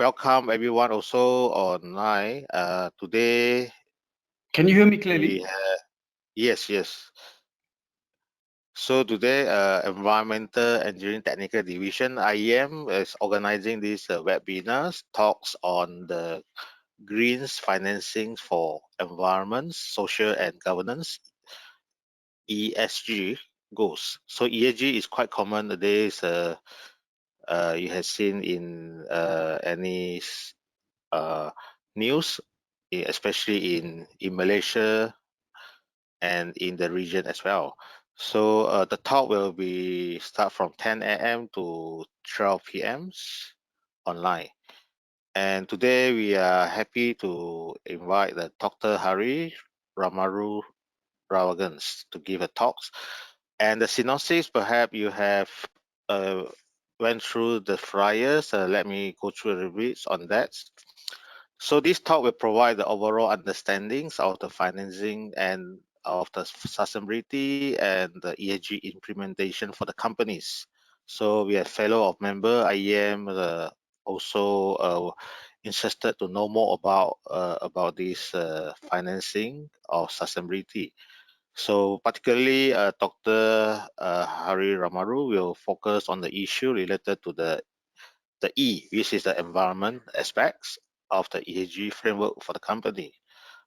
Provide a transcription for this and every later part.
welcome everyone also online. Today, Can you hear me clearly? yes. So today, Environmental Engineering Technical Division (IEM) is organizing this webinars talks on the Greens financing for environment, social and governance (ESG) goals. So ESG is quite common nowadays. You have seen in any news, especially in Malaysia and in the region as well. So the talk will be start from 10 a.m. to 12 p.m. online. And today we are happy to invite the Dr. Ramalu Ragavan to give a talk. And the synopsis, perhaps you have went through the flyers. Let me go through the reviews on that. So this talk will provide the overall understandings of the financing and of the sustainability and the ESG implementation for the companies. So we are fellow of member IEM also interested to know more about this financing of sustainability. So particularly Dr. Hari Ramaru will focus on the issue related to the E, which is the environment aspects of the ESG framework for the company.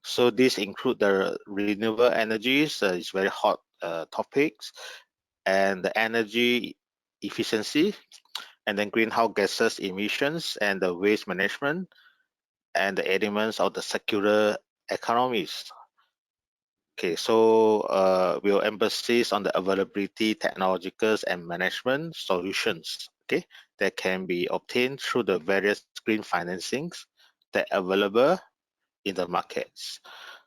So this include the renewable energies, it's very hot topics, and the energy efficiency, and then greenhouse gases emissions, and the waste management, and the elements of the circular economies. Okay, so we'll emphasize on the availability, technological and management solutions, okay, that can be obtained through the various green financings that are available in the markets.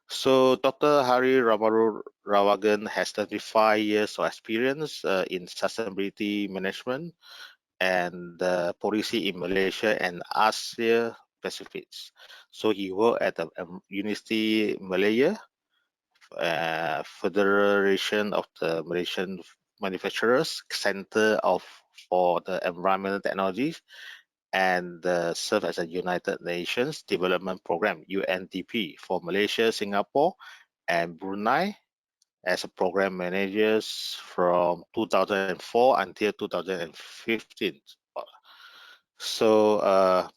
So Dr. Ramalu Ragavan has 35 years of experience in sustainability management and policy in Malaysia and Asia Pacific. So he worked at the University Malaya, Federation of the Malaysian Manufacturers, Center for the Environmental Technologies, and serve as a United Nations Development Program (UNDP) for Malaysia, Singapore, and Brunei as a program managers from 2004 until 2015. So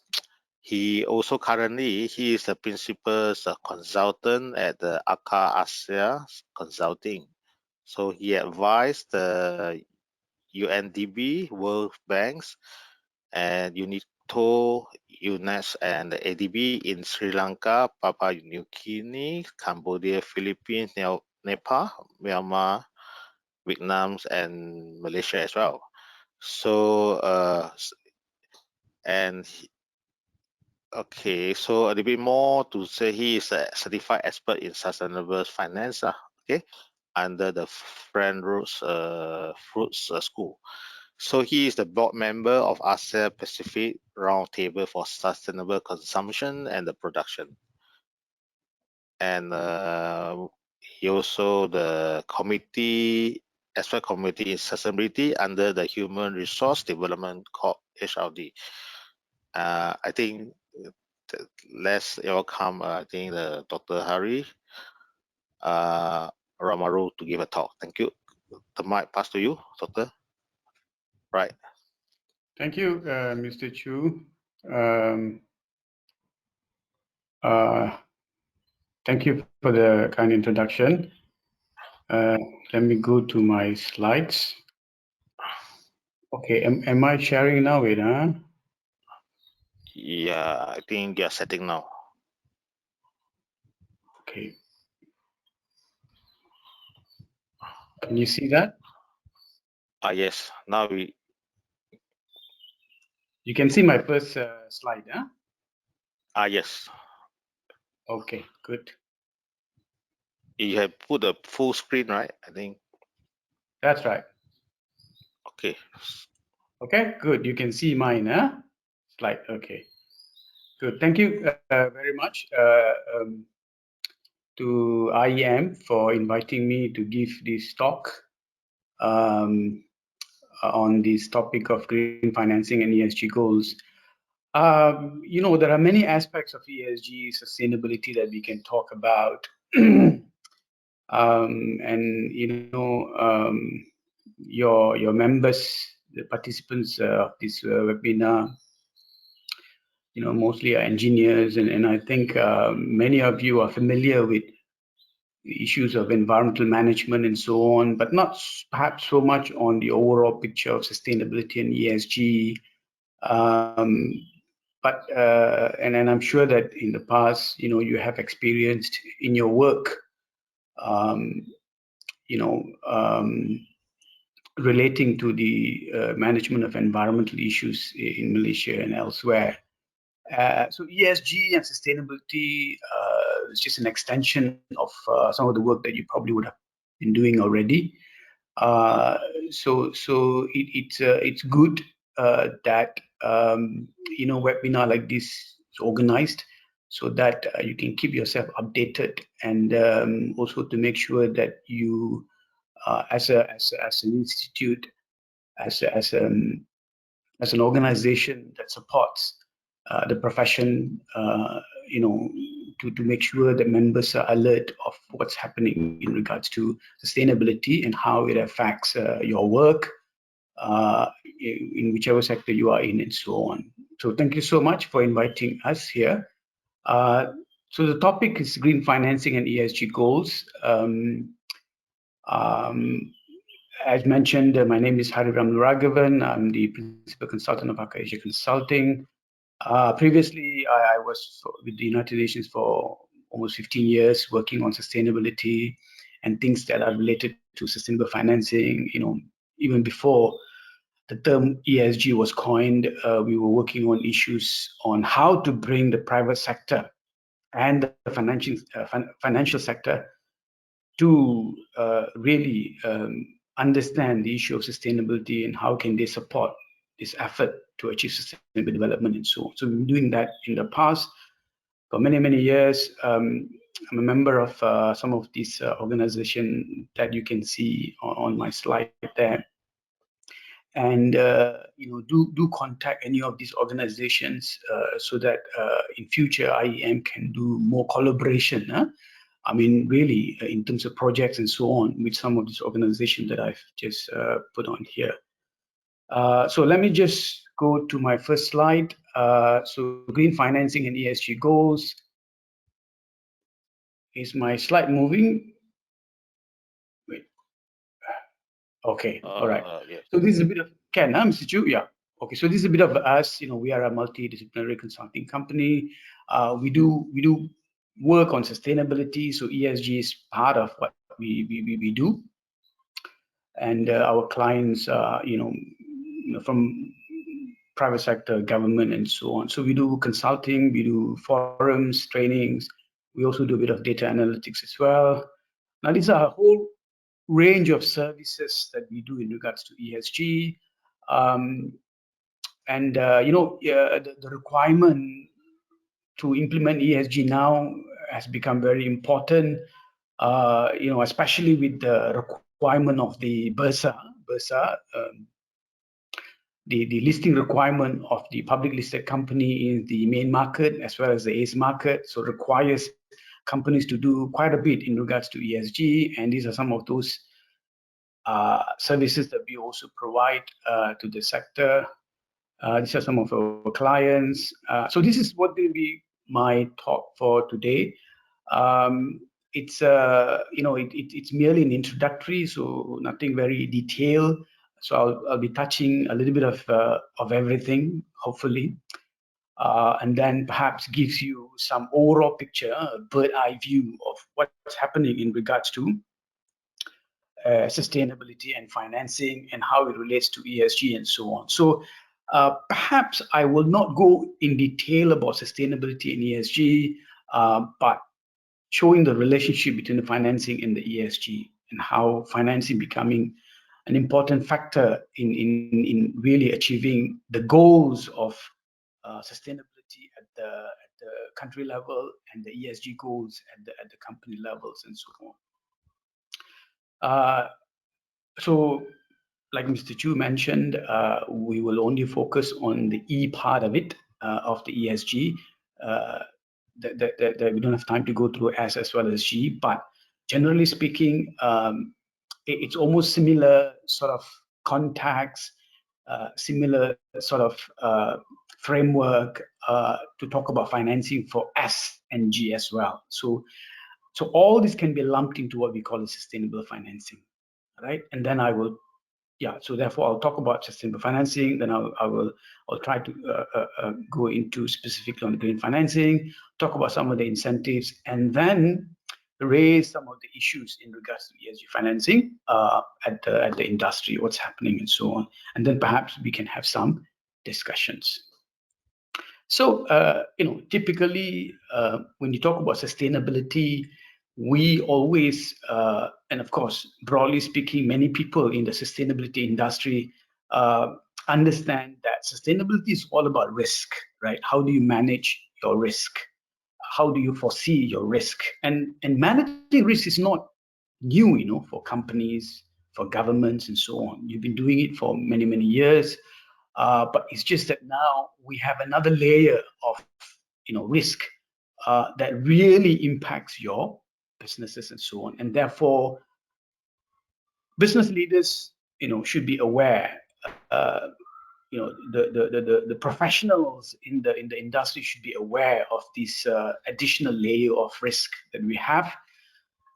he also currently he is a principal consultant at the ACA Asia Consulting. So he advised the UNDP, World Banks, and UNITO, UNES, and the ADB in Sri Lanka, Papua New Guinea, Cambodia, Philippines, Nepal, Myanmar, Vietnam, and Malaysia as well. So okay, so a little bit more to say he is a certified expert in sustainable finance, okay, under the Friend Roots Fruits School. So he is the board member of Asia Pacific Roundtable for Sustainable Consumption and the Production. And he also the committee, expert committee in sustainability under the Human Resource Development Corp HRD. I think let's welcome I think the Dr. Hari Ramaru to give a talk. Thank you. The mic pass to you, Doctor. Right. Thank you, Mr. Chu. Thank you for the kind introduction. Let me go to my slides. Okay, am I sharing now, Ida? Yeah, I think you're setting now. Okay. Can you see that? Yes, now You can see my first slide, huh? Yes. Okay, good. You have put a full screen, right? I think. That's right. Okay. Okay, good. You can see mine, huh? Slide. Okay. Good. Thank you very much to IEM for inviting me to give this talk on this topic of green financing and ESG goals. There are many aspects of ESG sustainability that we can talk about. And your members, the participants of this webinar, mostly are engineers, and I think many of you are familiar with the issues of environmental management and so on, but not perhaps so much on the overall picture of sustainability and ESG. And I'm sure that in the past, you have experienced in your work, um, relating to the management of environmental issues in Malaysia and elsewhere. So ESG and sustainability is just an extension of some of the work that you probably would have been doing already. So it's good that webinar like this is organized so that you can keep yourself updated, and also to make sure that you, as an institute, as an organization that supports the profession, to make sure that members are alert of what's happening in regards to sustainability and how it affects your work in whichever sector you are in, and so on. So thank you so much for inviting us here. So the topic is green financing and ESG goals. As mentioned, my name is Ramalu Ragavan. I'm the principal consultant of Asia Consulting. Previously, I was with the United Nations for almost 15 years, working on sustainability and things that are related to sustainable financing. Even before the term ESG was coined, we were working on issues on how to bring the private sector and the financial sector to really understand the issue of sustainability and how can they support this effort to achieve sustainable development and so on. So we've been doing that in the past for many, many years. I'm a member of some of these organizations that you can see on my slide there. And do contact any of these organizations so that in future IEM can do more collaboration. I mean, really, in terms of projects and so on, with some of these organizations that I've just put on here. So let me just go to my first slide. So green financing and ESG goals. Is my slide moving? Wait. Okay, all right. Yes. So this is a bit of, Mr. Chu? Yeah. Okay, so this is a bit of us. We are a multidisciplinary consulting company. We do work on sustainability, so ESG is part of what we do. And our clients are, from private sector, government, and so on. So we do consulting, we do forums, trainings. We also do a bit of data analytics as well. Now, these are a whole range of services that we do in regards to ESG. The requirement to implement ESG now has become very important, especially with the requirement of the BIRSA, the listing requirement of the public listed company in the main market as well as the ACE market. So requires companies to do quite a bit in regards to ESG, and these are some of those services that we also provide to the sector. These are some of our clients. So this is what will be my talk for today. It's it's merely an introductory, so nothing very detailed. So I'll be touching a little bit of everything, hopefully, and then perhaps gives you some overall picture, a bird eye view of what's happening in regards to sustainability and financing and how it relates to ESG and so on. So perhaps I will not go in detail about sustainability and ESG, but showing the relationship between the financing and the ESG and how financing becoming an important factor in really achieving the goals of sustainability at the country level and the ESG goals at the company levels and so on. So, like Mr. Chu mentioned, we will only focus on the E part of it, of the ESG that we don't have time to go through S as well as G, but generally speaking, it's almost similar sort of contacts, similar sort of framework to talk about financing for S and G as well. So all this can be lumped into what we call a sustainable financing, right? And then I will, yeah. So therefore, I'll talk about sustainable financing. Then I'll try to go into specifically on green financing, talk about some of the incentives, and then raise some of the issues in regards to ESG financing at the industry, what's happening, and so on. And then perhaps we can have some discussions. So, typically, when you talk about sustainability, we always, and of course, broadly speaking, many people in the sustainability industry understand that sustainability is all about risk, right? How do you manage your risk? How do you foresee your risk? And managing risk is not new, for companies, for governments, and so on. You've been doing it for many, many years. But it's just that now we have another layer of risk that really impacts your businesses and so on. And therefore, business leaders should be aware. The professionals in the industry should be aware of this additional layer of risk that we have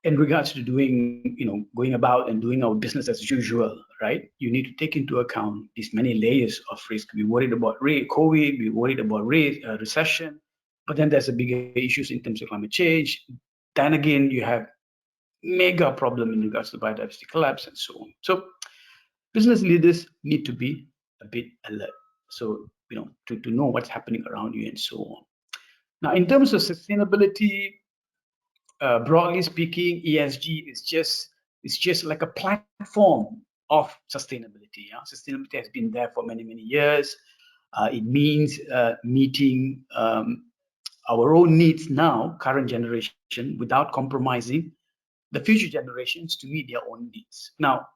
in regards to going about and doing our business as usual, right? You need to take into account these many layers of risk. We're worried about COVID, we're worried about recession, but then there's a bigger issues in terms of climate change. Then again, you have mega problem in regards to biodiversity collapse and so on. So business leaders need to be a bit alert. So, to know what's happening around you and so on. Now, in terms of sustainability, broadly speaking, ESG is just like a platform of sustainability. Sustainability has been there for many, many years. It means meeting our own needs now, current generation, without compromising the future generations to meet their own needs. Now,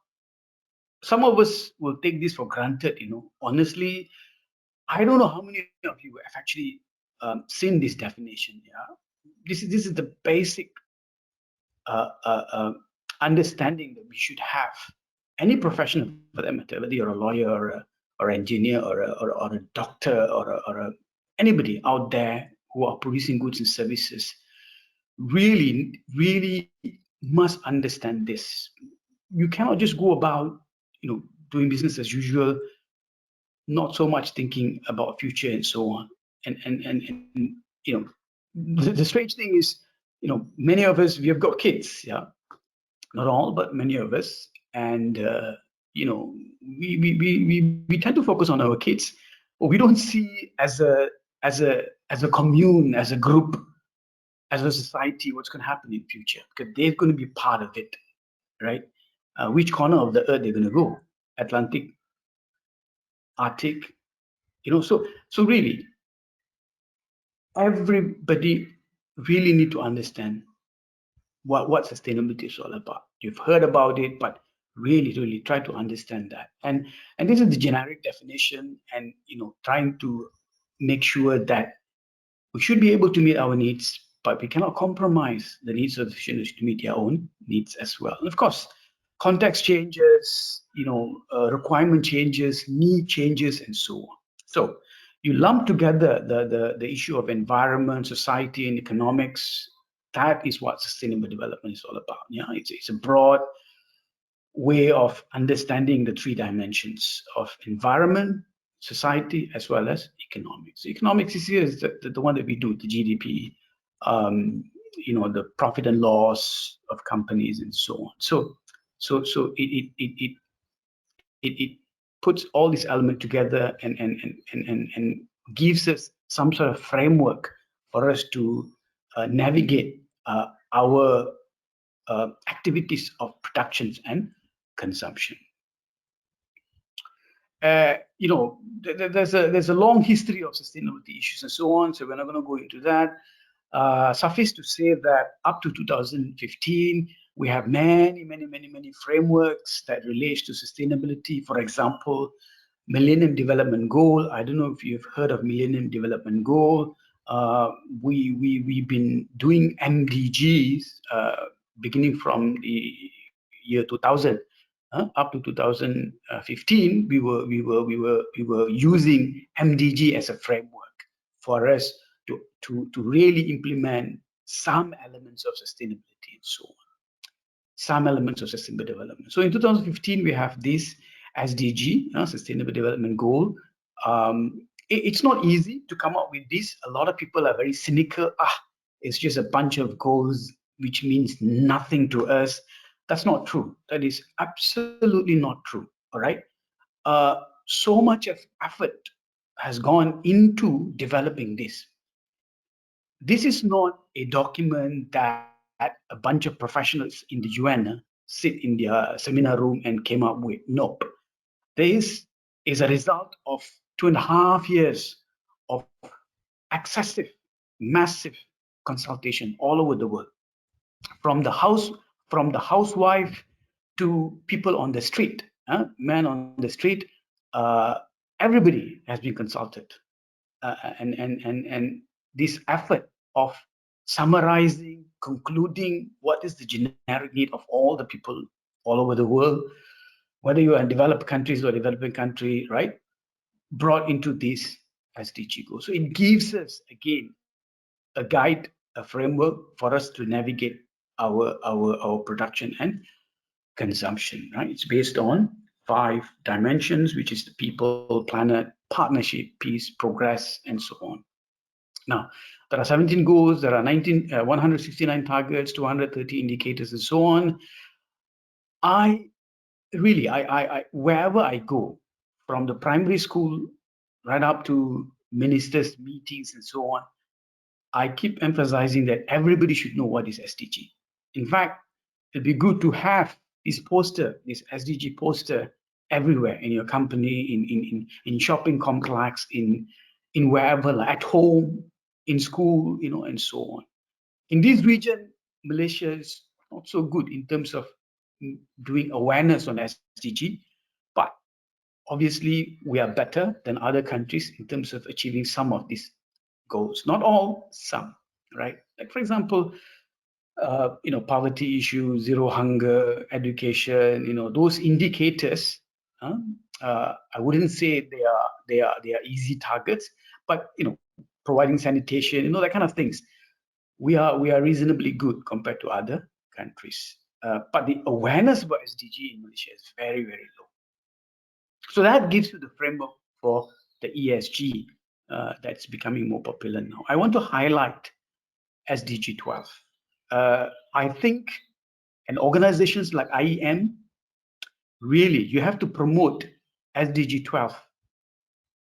some of us will take this for granted. Honestly, I don't know how many of you have actually seen this definition. This is the basic understanding that we should have. Any professional, for that matter, whether you're a lawyer or engineer or a doctor or anybody out there who are producing goods and services, really, really must understand this. You cannot just go about, doing business as usual, not so much thinking about future and so on. And the strange thing is, many of us, we have got kids, not all, but many of us, and we tend to focus on our kids, but we don't see as a commune, as a group, as a society, what's going to happen in future, because they're going to be part of it, right? Which corner of the earth they're going to go? Atlantic, Arctic, so really, everybody really need to understand what sustainability is all about. You've heard about it, but really, really try to understand that. And this is the generic definition, and trying to make sure that we should be able to meet our needs, but we cannot compromise the needs of the future to meet their own needs as well. And of course, context changes, requirement changes, need changes, and so on. So you lump together the issue of environment, society, and economics. That is what sustainable development is all about. It's a broad way of understanding the three dimensions of environment, society, as well as economics. Economics is here is the one that we do, the GDP, the profit and loss of companies, and so on. So it puts all these elements together and gives us some sort of framework for us to navigate our activities of productions and consumption. There's a long history of sustainability issues and so on, so we're not going to go into that. Suffice to say that up to 2015, we have many frameworks that relate to sustainability. For example, Millennium Development Goal. I don't know if you've heard of Millennium Development Goal. We've been doing MDGs beginning from the year 2000 up to 2015. We were using MDG as a framework for us to really implement some elements of sustainability and so on. Some elements of sustainable development. So in 2015, we have this SDG, Sustainable Development Goal. It's not easy to come up with this. A lot of people are very cynical. It's just a bunch of goals, which means nothing to us. That's not true. That is absolutely not true. All right. So much of effort has gone into developing this. This is not a document that a bunch of professionals in the UN sit in their seminar room and came up with. Nope. This is a result of 2.5 years of excessive, massive consultation all over the world, from the housewife to people on the street, men on the street. Everybody has been consulted, and this effort of summarizing, concluding what is the generic need of all the people all over the world, whether you are in developed countries or developing country, right, brought into this SDG goal. So it gives us, again, a guide, a framework for us to navigate our production and consumption, right? It's based on 5 dimensions, which is the people, planet, partnership, peace, progress, and so on. Now, there are 17 goals, there are 169 targets, 230 indicators, and so on. I wherever I go, from the primary school right up to ministers' meetings and so on, I keep emphasizing that everybody should know what is SDG. In fact, it'd be good to have this poster, this SDG poster, everywhere in your company, in shopping complex, in wherever, like at home, in school, and so on. In this region, Malaysia is not so good in terms of doing awareness on SDG, but obviously we are better than other countries in terms of achieving some of these goals. Not all, some, right? Like, for example, poverty issue, zero hunger, education, those indicators. I wouldn't say they are easy targets, but providing sanitation, that kind of things. We are reasonably good compared to other countries. But the awareness about SDG in Malaysia is very, very low. So that gives you the framework for the ESG that's becoming more popular now. I want to highlight SDG 12. I think, and organizations like IEM, really, you have to promote SDG 12.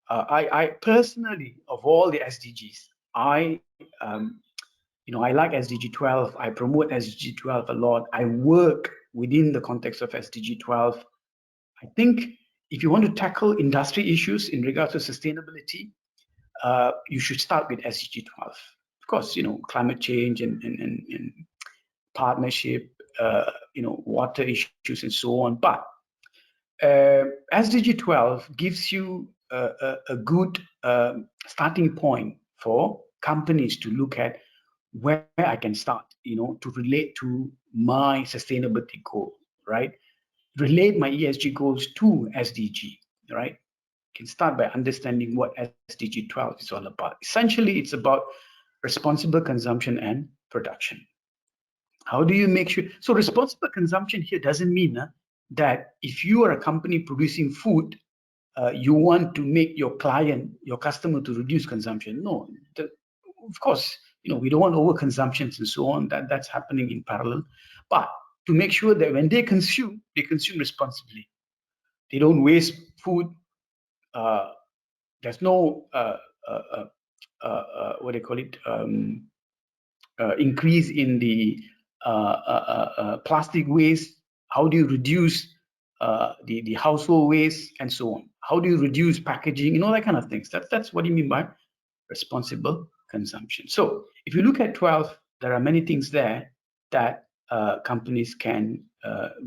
I personally, of all the SDGs, I like SDG 12. I promote SDG 12 a lot. I work within the context of SDG 12. I think if you want to tackle industry issues in regards to sustainability, you should start with SDG 12. Of course, climate change and partnership, water issues and so on. But SDG 12 gives you a good starting point for companies to look at where I can start, to relate to my sustainability goal, right? Relate my ESG goals to SDG, right? You can start by understanding what SDG 12 is all about. Essentially, it's about responsible consumption and production. How do you make sure? So responsible consumption here doesn't mean that if you are a company producing food, you want to make your client, your customer, to reduce consumption. No, of course, we don't want overconsumptions and so on. That's happening in parallel. But to make sure that when they consume responsibly. They don't waste food. There's no what do you call it? Increase in the plastic waste. How do you reduce the household waste and so on? How do you reduce packaging? That kind of things. That's what you mean by responsible consumption. So if you look at 12, there are many things there that companies can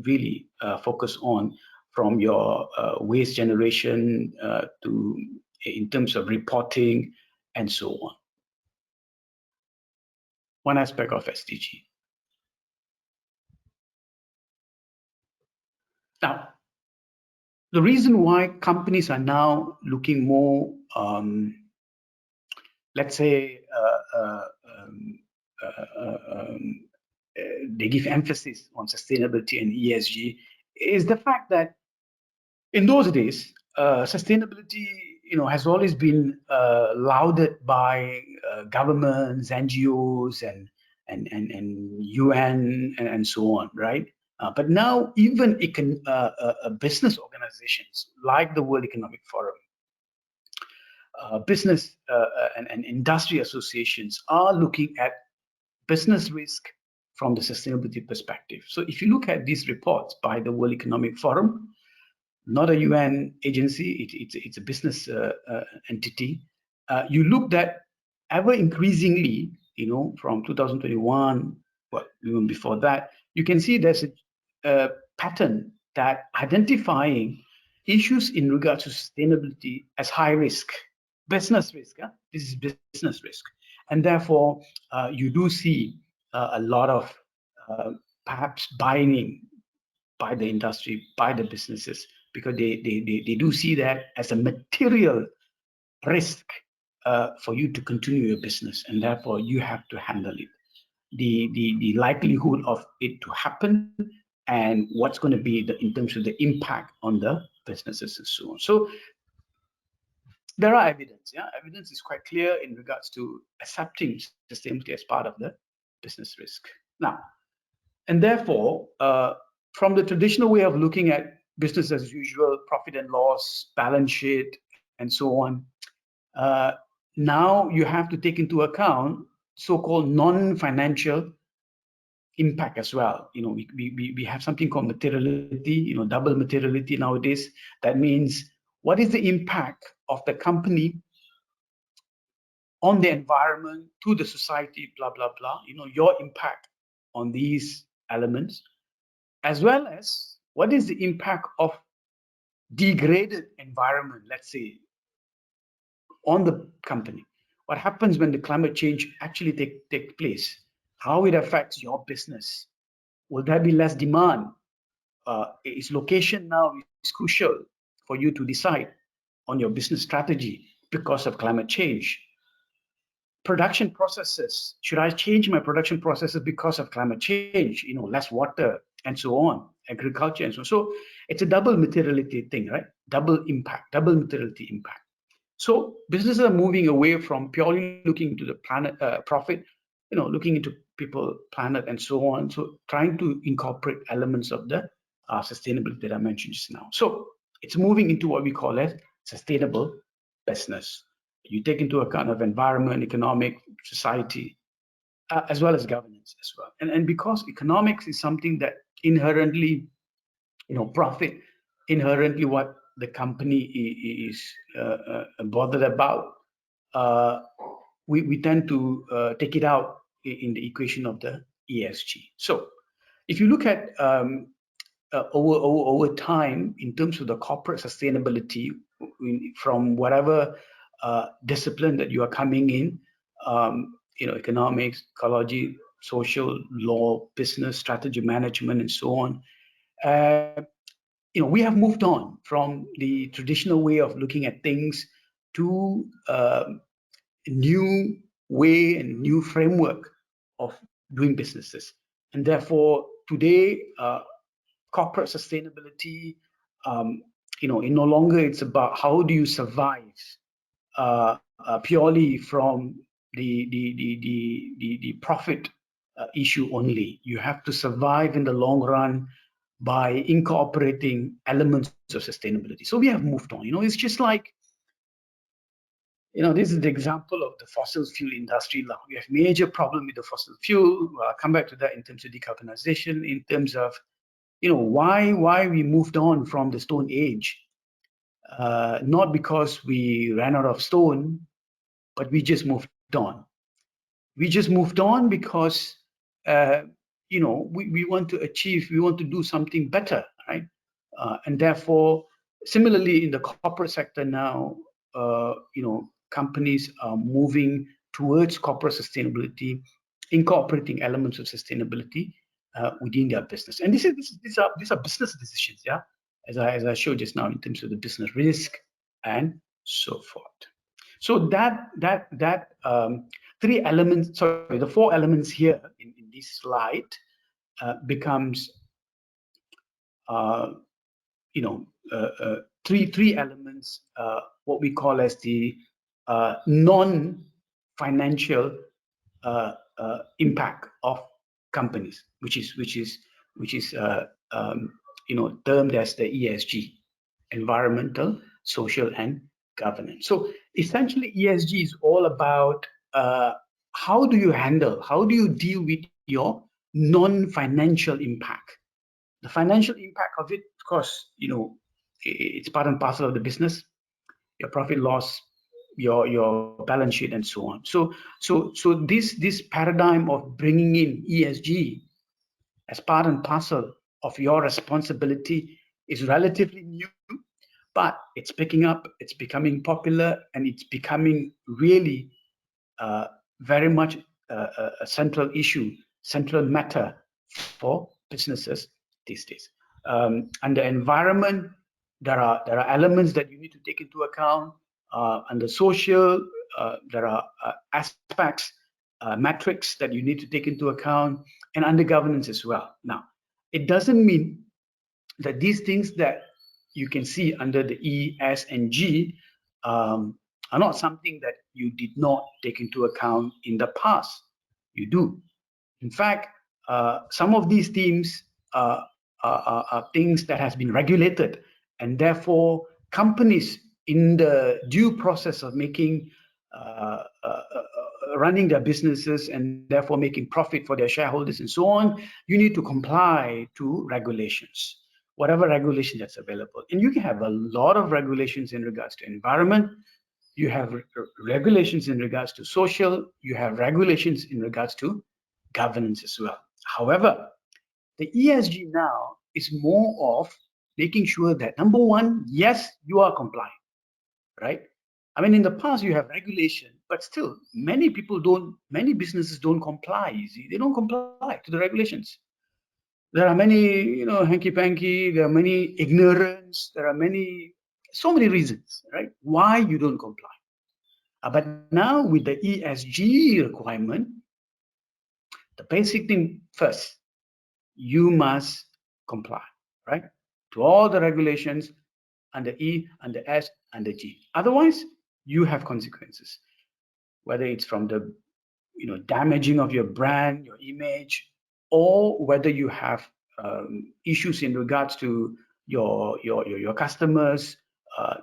really focus on from your waste generation to in terms of reporting and so on. One aspect of SDG. Now, the reason why companies are now looking more, let's say, they give emphasis on sustainability and ESG is the fact that in those days, sustainability, has always been lauded by governments, NGOs, and UN, and so on, right? But now, even business organizations like the World Economic Forum, business and industry associations are looking at business risk from the sustainability perspective. So if you look at these reports by the World Economic Forum, not a UN agency, it's a business entity. You looked at ever increasingly, from 2021, well, even before that, you can see there's a pattern that identifying issues in regards to sustainability as high risk, business risk. This is business risk. And therefore, you do see a lot of perhaps buying by the industry, by the businesses, because they do see that as a material risk for you to continue your business, and therefore you have to handle it. The likelihood of it to happen and what's going to be in terms of the impact on the businesses and so on. So there are evidence. Evidence is quite clear in regards to accepting sustainability as part of the business risk. Now, and therefore, from the traditional way of looking at business as usual, profit and loss, balance sheet, and so on, now you have to take into account so-called non-financial impact as well. We have something called materiality, double materiality nowadays. That means, what is the impact of the company on the environment, to the society, blah, blah, blah, your impact on these elements, as well as what is the impact of degraded environment, let's say, on the company. What happens when the climate change actually take place? How it affects your business? Will there be less demand? Is location now is crucial for you to decide on your business strategy because of climate change? Production processes. Should I change my production processes because of climate change? Less water and so on, agriculture and so on. So it's a double materiality thing, right? Double impact, double materiality impact. So businesses are moving away from purely looking into the planet profit, looking into people, planet, and so on. So trying to incorporate elements of the sustainability that I mentioned just now. So it's moving into what we call as sustainable business. You take into account of environment, economic, society, as well as governance as well. And because economics is something that inherently, profit, inherently what the company is bothered about, we tend to take it out in the equation of the ESG. So if you look at over time, in terms of the corporate sustainability, from whatever discipline that you are coming in, economics, ecology, social, law, business, strategy management, and so on, we have moved on from the traditional way of looking at things to a new way and new framework of doing businesses. And therefore, today, corporate sustainability, no longer it's about how do you survive purely from the profit issue only. You have to survive in the long run by incorporating elements of sustainability. So we have moved on. It's just like, this is the example of the fossil fuel industry now. We have major problem with the fossil fuel. I'll come back to that in terms of decarbonization, in terms of, why we moved on from the Stone Age. Not because we ran out of stone, but we just moved on. We just moved on because, we want to achieve, we want to do something better, right? And therefore, similarly in the corporate sector now, companies are moving towards corporate sustainability, incorporating elements of sustainability within their business. And these are business decisions, yeah, as I showed just now in terms of the business risk and so forth. So that three elements, sorry, the four elements here in this slide becomes three elements, what we call as the non-financial impact of companies, which is termed as the ESG, environmental, social, and governance. So essentially, ESG is all about how do you deal with your non-financial impact. The financial impact of it, of course, it's part and parcel of the business, your profit loss, your balance sheet, and so on. So this paradigm of bringing in ESG as part and parcel of your responsibility is relatively new, but it's picking up, it's becoming popular, and it's becoming really very much a central issue, central matter for businesses these days. Under environment, there are elements that you need to take into account. Under social, there are aspects, metrics that you need to take into account, and under governance as well. Now, it doesn't mean that these things that you can see under the E, S, and G are not something that you did not take into account in the past. You do. In fact, some of these themes are things that has been regulated, and therefore companies in the due process of making running their businesses and therefore making profit for their shareholders and so on, you need to comply to regulations, whatever regulation that's available. And you can have a lot of regulations in regards to environment, you have regulations in regards to social, you have regulations in regards to governance as well. However, the ESG now is more of making sure that, number one, yes, you are compliant, right? I mean, in the past, you have regulation, but still, many businesses don't comply. You see, they don't comply to the regulations. There are many, hanky-panky, there are many ignorance, there are so many reasons, right? Why you don't comply. But now with the ESG requirement, the basic thing first, you must comply, right? To all the regulations under E, under S, under G. Otherwise, you have consequences, whether it's from the damaging of your brand, your image, or whether you have issues in regards to your customers,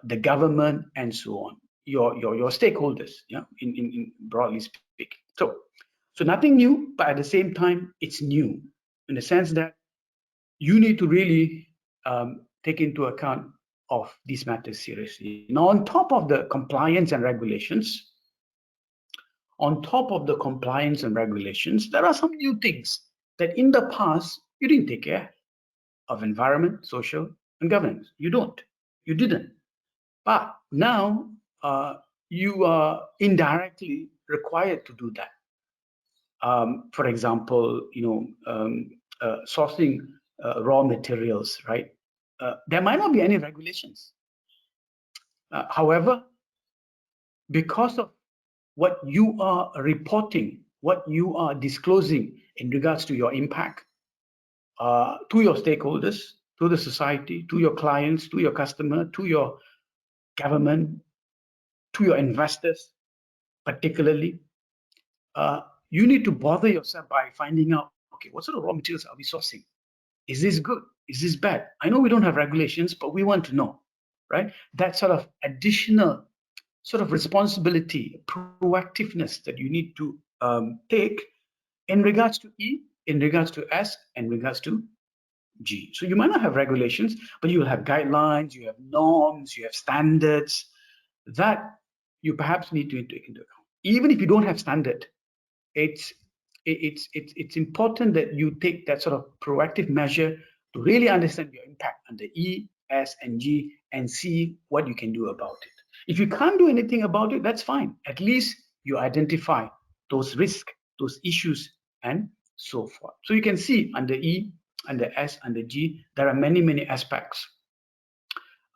the government, and so on, your stakeholders, yeah, in broadly speaking. So nothing new, but at the same time, it's new in the sense that you need to really take into account of these matters seriously. Now, on top of the compliance and regulations, there are some new things that in the past you didn't take care of: environment, social, and governance. You didn't. But now you are indirectly required to do that. For example, sourcing raw materials, right? There might not be any regulations. However, because of what you are reporting, what you are disclosing in regards to your impact to your stakeholders, to the society, to your clients, to your customer, to your government, to your investors, particularly, you need to bother yourself by finding out, okay, what sort of raw materials are we sourcing? Is this good? Is this bad? I know we don't have regulations, but we want to know, right? That sort of additional sort of responsibility, proactiveness that you need to take in regards to E, in regards to S, and in regards to G. So you might not have regulations, but you will have guidelines, you have norms, you have standards that you perhaps need to take into account. Even if you don't have standard, it's important that you take that sort of proactive measure to really understand your impact under E, S, and G, and see what you can do about it. If you can't do anything about it, that's fine. At least you identify those risks, those issues, and so forth. So you can see under E, under S, under G, there are many, many aspects.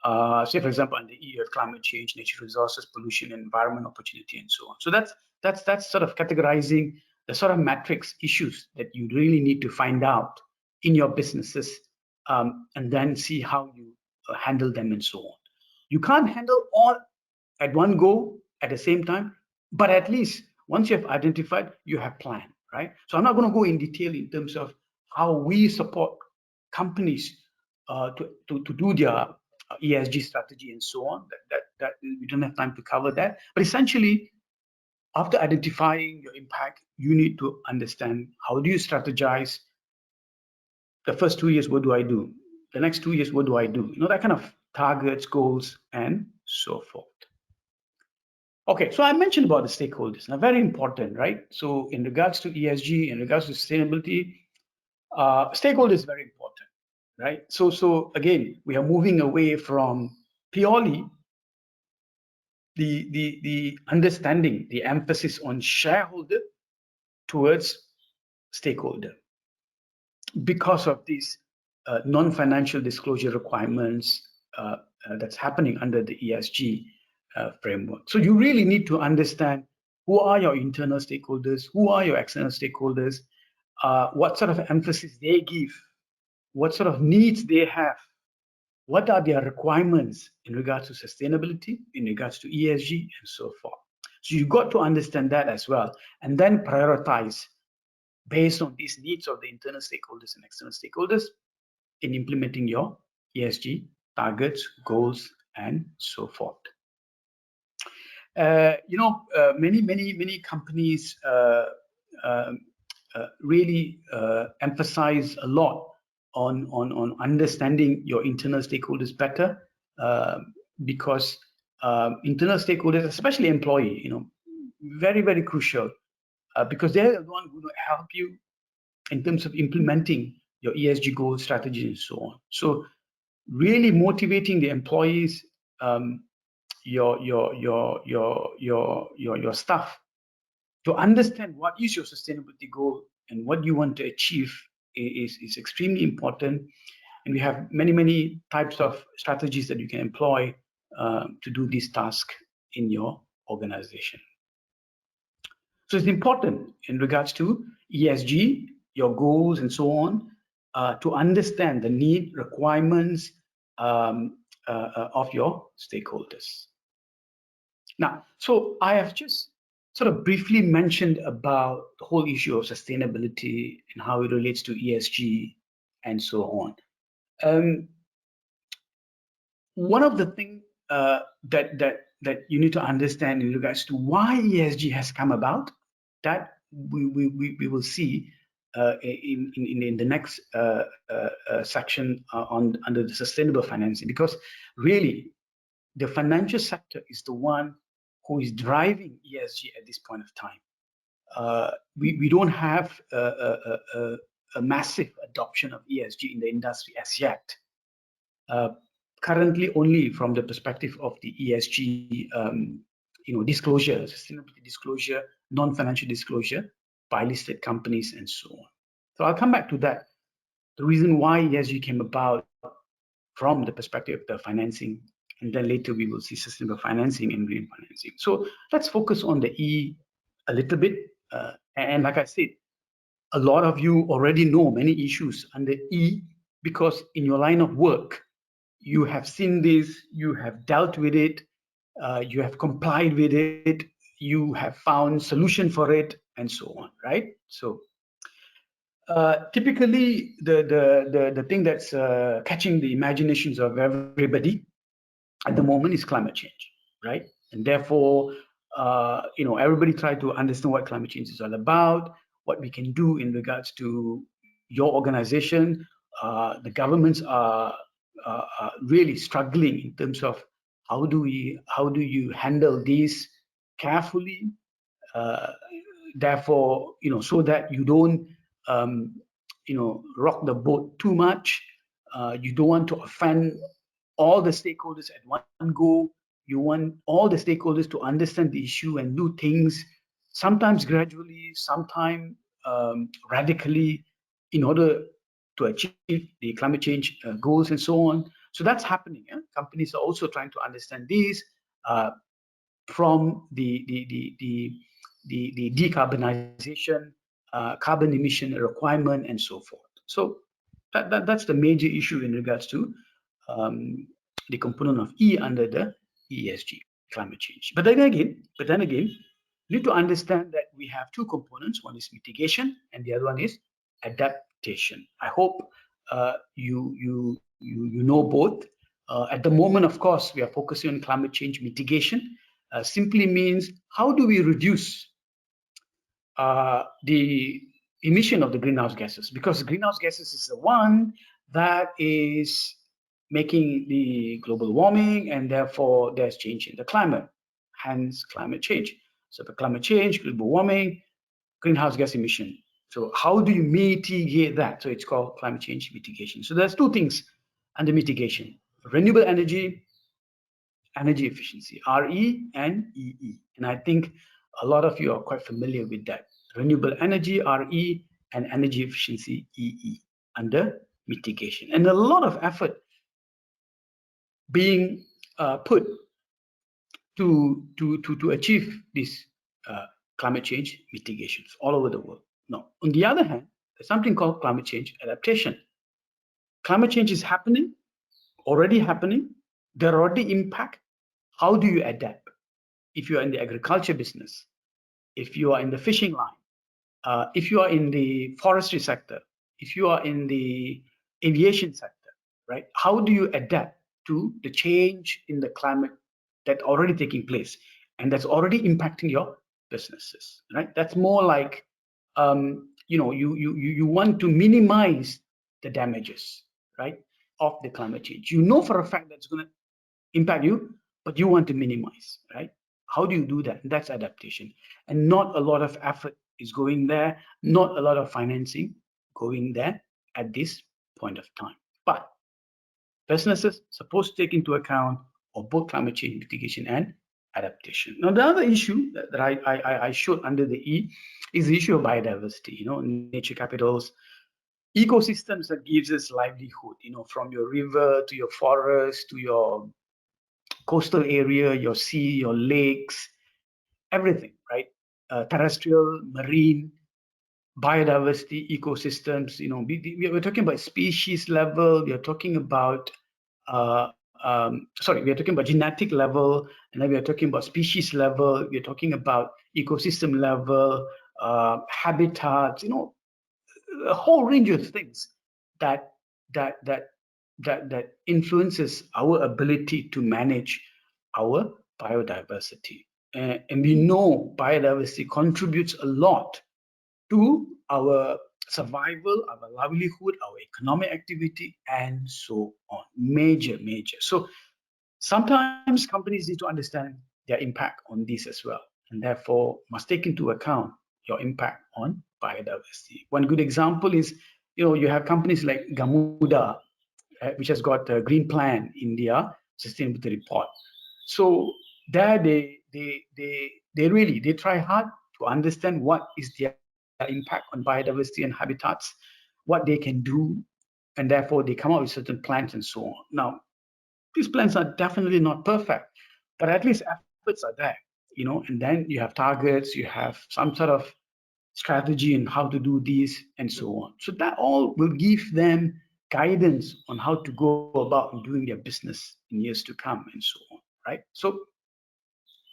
Say, for example, under E, you have climate change, natural resources, pollution, environment, opportunity, and so on. So that's sort of categorizing the sort of matrix issues that you really need to find out in your businesses, and then see how you handle them and so on. You can't handle all at one go at the same time, but at least once you have identified, you have planned, right? So I'm not going to go in detail in terms of how we support companies to do their ESG strategy and so on. That we don't have time to cover that. But essentially, after identifying your impact, you need to understand how do you strategize. The first 2 years, what do I do? The next 2 years, what do I do? You know, that kind of targets, goals, and so forth. Okay, so I mentioned about the stakeholders. Now, very important, right? So in regards to ESG, in regards to sustainability, stakeholders is very important, right? So again, we are moving away from purely the understanding, the emphasis on shareholder towards stakeholder because of these non-financial disclosure requirements that's happening under the ESG framework. So you really need to understand who are your internal stakeholders, who are your external stakeholders, what sort of emphasis they give, what sort of needs they have, what are their requirements in regards to sustainability, in regards to ESG, and so forth. So you've got to understand that as well, and then prioritize based on these needs of the internal stakeholders and external stakeholders in implementing your ESG targets, goals, and so forth. Many companies really emphasize a lot on understanding your internal stakeholders better, because internal stakeholders, especially employee, very, very crucial, because they're the one who will help you in terms of implementing your ESG goals, strategies, and so on. So really motivating the employees, your staff, to understand what is your sustainability goal and what you want to achieve is extremely important. And we have many types of strategies that you can employ to do this task in your organization. So it's important in regards to ESG, your goals and so on, to understand the need, requirements of your stakeholders. Now, so I have just sort of briefly mentioned about the whole issue of sustainability and how it relates to ESG and so on. One of the things that you need to understand in regards to why ESG has come about, that we will see in the next section under the sustainable financing, because really the financial sector is the one who is driving ESG at this point of time. We don't have a massive adoption of ESG in the industry as yet. Currently, only from the perspective of the ESG, disclosure, sustainability disclosure, non-financial disclosure by listed companies and so on. So I'll come back to that. The reason why ESG came about from the perspective of the financing, and then later we will see sustainable financing and green financing. So let's focus on the E a little bit. And like I said, a lot of you already know many issues under E, because in your line of work, you have seen this, you have dealt with it, you have complied with it, you have found solution for it, and so on, right? So typically, the thing that's catching the imaginations of everybody at the moment is climate change, right? And therefore, everybody try to understand what climate change is all about, what we can do in regards to your organization. The governments are really struggling in terms of how do you handle these carefully, therefore, so that you don't rock the boat too much, You don't want to offend all the stakeholders at one go. You want all the stakeholders to understand the issue and do things, sometimes gradually, sometimes radically, in order to achieve the climate change goals and so on. So that's happening. Companies are also trying to understand these from the decarbonization, carbon emission requirement, and so forth. So that's the major issue in regards to the component of E under the ESG, climate change. But then again, you need to understand that we have two components. One is mitigation, and the other one is adaptation. I hope you know both. At the moment, of course, we are focusing on climate change mitigation. Simply means how do we reduce the emission of the greenhouse gases, because greenhouse gases is the one that is making the global warming, and therefore there's change in the climate, hence climate change. So for climate change, global warming, greenhouse gas emission. So how do you mitigate that? So it's called climate change mitigation. So there's two things under mitigation: renewable energy, energy efficiency, RE and EE. And I think a lot of you are quite familiar with that. Renewable energy, RE, and energy efficiency, EE, under mitigation. And a lot of effort being put to achieve this climate change mitigations all over the world. Now, on the other hand, there's something called climate change adaptation. Climate change is happening, already happening. There are already impact. How do you adapt? If you are in the agriculture business, if you are in the fishing line, if you are in the forestry sector, if you are in the aviation sector, right? How do you adapt to the change in the climate that's already taking place and that's already impacting your businesses, right? That's more like, you want to minimize the damages, right, of the climate change. You know for a fact that's going to impact you, but you want to minimize, right? How do you do that? That's adaptation. And not a lot of effort is going there, not a lot of financing going there at this point of time. But businesses supposed to take into account of both climate change mitigation and adaptation. Now, the other issue that I showed under the E is the issue of biodiversity, nature capitals, ecosystems that gives us livelihood, from your river to your forest to your coastal area, your sea, your lakes, everything, right? Terrestrial, marine, biodiversity, ecosystems. We're talking about species level. We are talking about, we are talking about genetic level, and then we are talking about species level. We are talking about ecosystem level, habitats. A whole range of things that influences our ability to manage our biodiversity. And we know biodiversity contributes a lot to our survival, our livelihood, our economic activity, and so on. Major. So sometimes companies need to understand their impact on this as well, and therefore must take into account your impact on biodiversity. One good example is, you have companies like Gamuda, which has got a green plan in their sustainability report. So there they try hard to understand what is their impact on biodiversity and habitats, what they can do, and therefore they come up with certain plans and so on. Now, these plans are definitely not perfect, but at least efforts are there, and then you have targets, you have some sort of strategy and how to do these and so on. So that all will give them guidance on how to go about doing their business in years to come and so on, right? So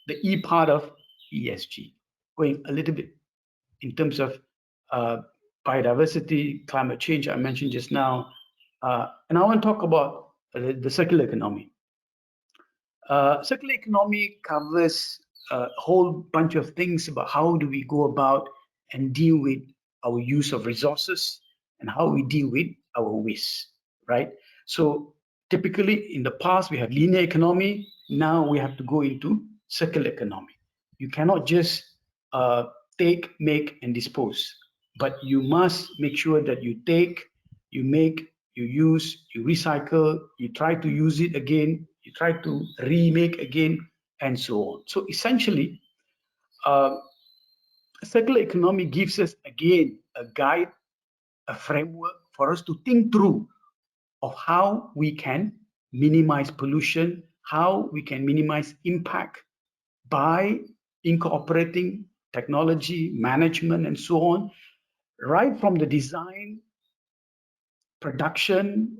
the E part of ESG, going a little bit in terms of biodiversity, climate change, I mentioned just now, and I want to talk about the circular economy. Circular economy covers a whole bunch of things about how do we go about and deal with our use of resources and how we deal with our waste, right? So typically in the past, we have linear economy. Now we have to go into circular economy. You cannot just take, make, and dispose, but you must make sure that you take, you make, you use, you recycle, you try to use it again, you try to remake again, and so on. So essentially, circular economy gives us again a guide, a framework for us to think through of how we can minimize pollution, how we can minimize impact by incorporating technology, management, and so on, right from the design, production,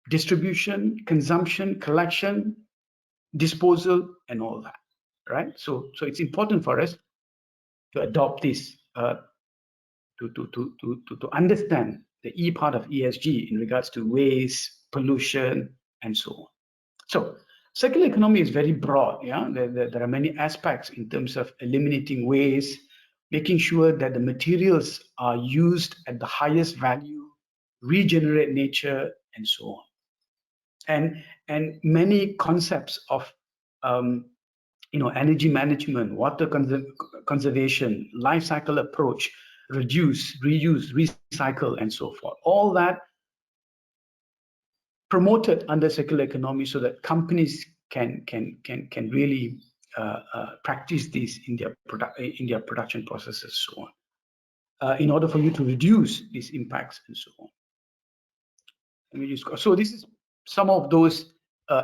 distribution, consumption, collection, disposal, and all that, right? So it's important for us to adopt this, to understand the E part of ESG in regards to waste, pollution, and so on. So circular economy is very broad. Yeah, there are many aspects in terms of eliminating waste, making sure that the materials are used at the highest value, regenerate nature, and so on. And many concepts of energy management, water conservation, life cycle approach, reduce, reuse, recycle, and so forth. All that promoted under circular economy so that companies can really practice this in their production processes, so on, in order for you to reduce these impacts and so on. So this is some of those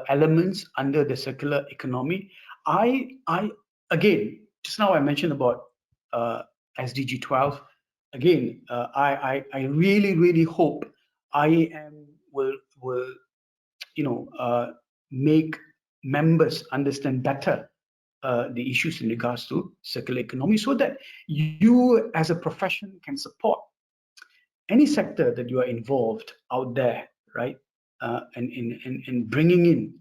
elements under the circular economy. I again, just now I mentioned about SDG 12. Again, I really hope IAM will make members understand better the issues in regards to circular economy, so that you as a profession can support any sector that you are involved out there, right? And bringing in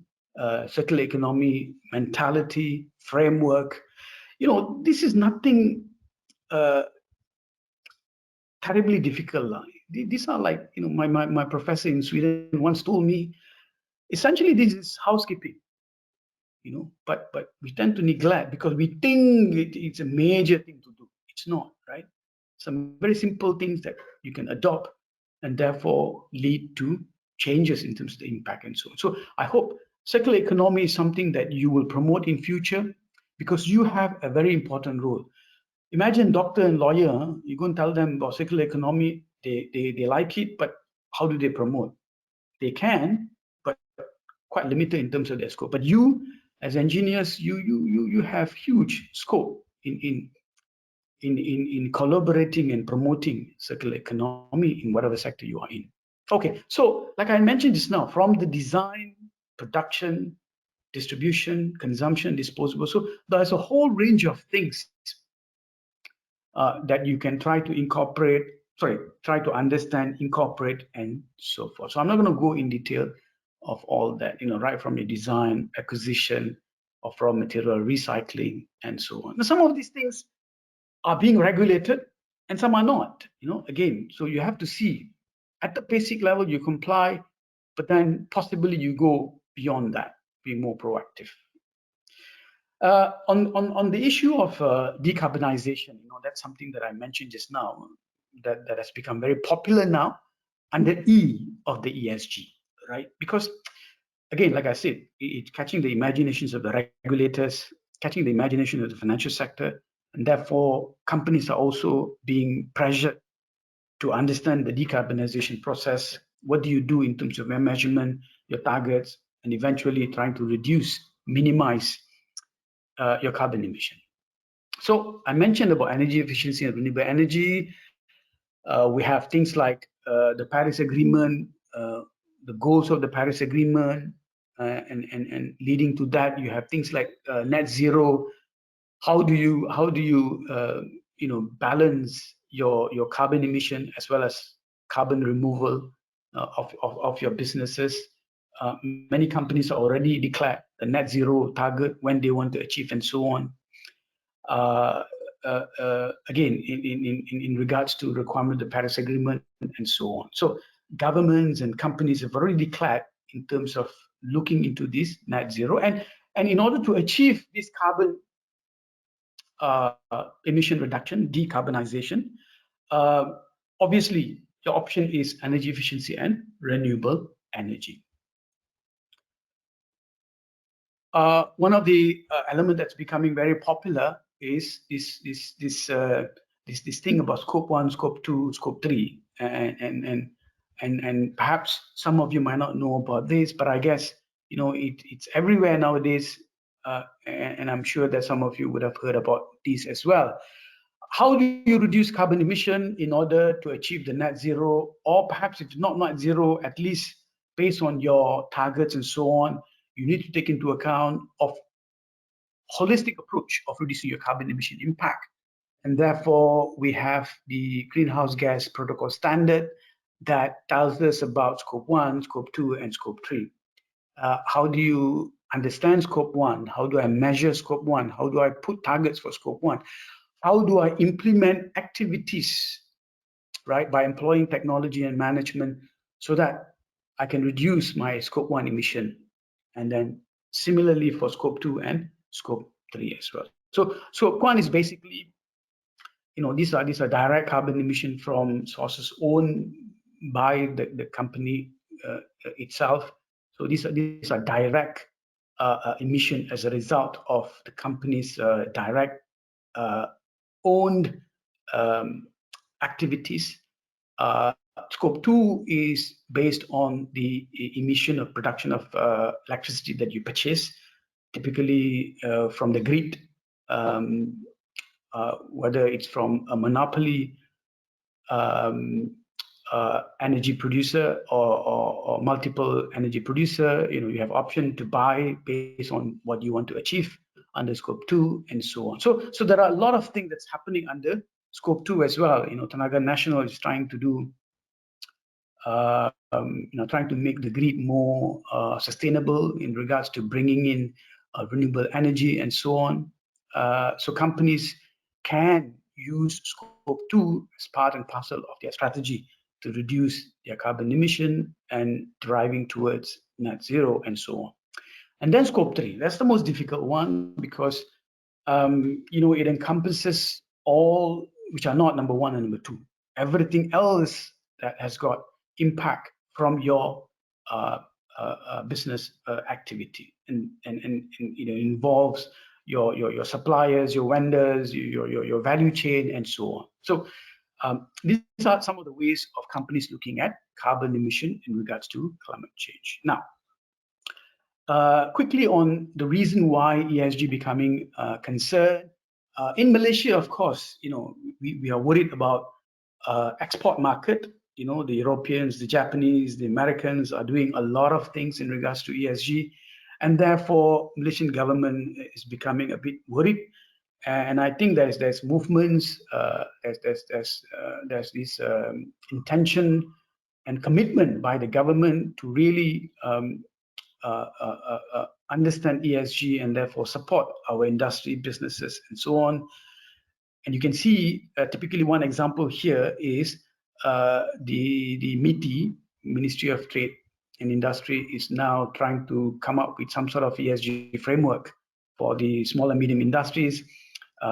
circular economy mentality, framework. This is nothing terribly difficult. These are like, my professor in Sweden once told me, essentially this is housekeeping, but we tend to neglect because we think it's a major thing to do. It's not, right? Some very simple things that you can adopt and therefore lead to changes in terms of the impact and so on. So I hope circular economy is something that you will promote in future, because you have a very important role. Imagine doctor and lawyer, you're going to tell them about circular economy, they like it, but how do they promote? They can, but quite limited in terms of their scope. But you, as engineers, you have huge scope in collaborating and promoting circular economy in whatever sector you are in. Okay, so like I mentioned just now, from the design, production, distribution, consumption, disposable. So there's a whole range of things that you can try to understand, incorporate, and so forth. So I'm not going to go in detail of all that, right from the design, acquisition of raw material, recycling, and so on. Now, some of these things are being regulated and some are not, again, so you have to see at the basic level you comply, but then possibly you go beyond that, be more proactive. On the issue of decarbonization, that's something that I mentioned just now, that has become very popular now under E of the ESG, right? Because again, like I said, it's catching the imaginations of the regulators, catching the imagination of the financial sector, and therefore companies are also being pressured to understand the decarbonization process. What do you do in terms of your measurement, your targets, and eventually trying to reduce, minimize your carbon emission. So I mentioned about energy efficiency and renewable energy. We have things like the Paris Agreement, the goals of the Paris Agreement, and leading to that, you have things like net zero. How do you balance your carbon emission as well as carbon removal of your businesses? Many companies already declared a net zero target when they want to achieve and so on. Again, in regards to requirement of the Paris Agreement and so on. So governments and companies have already declared in terms of looking into this net zero. And in order to achieve this carbon emission reduction, decarbonization, obviously your option is energy efficiency and renewable energy. One of the element that's becoming very popular is this thing about scope 1, scope 2, scope 3, and perhaps some of you might not know about this, but I guess it's everywhere nowadays, and I'm sure that some of you would have heard about this as well. How do you reduce carbon emission in order to achieve the net zero, or perhaps if not net zero, at least based on your targets and so on? You need to take into account of holistic approach of reducing your carbon emission impact. And therefore, we have the greenhouse gas protocol standard that tells us about scope 1, scope 2, and scope 3. How do you understand scope 1? How do I measure scope 1? How do I put targets for scope 1? How do I implement activities, right, by employing technology and management so that I can reduce my scope 1 emission? And then similarly for scope 2 and scope 3 as well. So scope 1 is basically, these are direct carbon emission from sources owned by the company itself. So these are direct emission as a result of the company's direct owned activities. Scope 2 is based on the emission of production of electricity that you purchase, typically from the grid, whether it's from a monopoly energy producer or multiple energy producer. You have option to buy based on what you want to achieve under scope 2 and so on. So there are a lot of things that's happening under scope 2 as well. Tenaga Nasional is trying to do trying to make the grid more sustainable in regards to bringing in renewable energy and so on. So companies can use scope 2 as part and parcel of their strategy to reduce their carbon emission and driving towards net zero and so on. And then scope 3, that's the most difficult one because it encompasses all which are not number 1 and number 2. Everything else that has got impact from your business activity, and involves your suppliers, your vendors, your value chain, and so on. So these are some of the ways of companies looking at carbon emission in regards to climate change. Now, quickly on the reason why ESG becoming a concern. In Malaysia, of course, we are worried about export market. The Europeans, the Japanese, the Americans are doing a lot of things in regards to ESG, and therefore Malaysian government is becoming a bit worried. And I think there's movements, there's this intention and commitment by the government to really understand ESG and therefore support our industry, businesses, and so on. And you can see typically one example here is the MITI, Ministry of Trade and Industry, is now trying to come up with some sort of ESG framework for the small and medium industries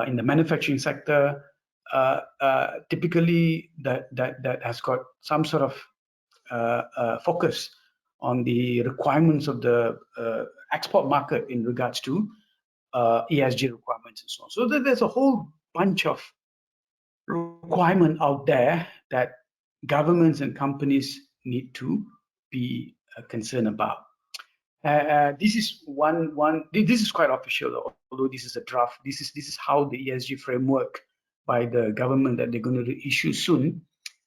in the manufacturing sector. Typically, that has got some sort of focus on the requirements of the export market in regards to ESG requirements and so on. So there's a whole bunch of requirement out there that governments and companies need to be concerned about. This is this is quite official, although this is a draft. This is how the ESG framework by the government that they're going to issue soon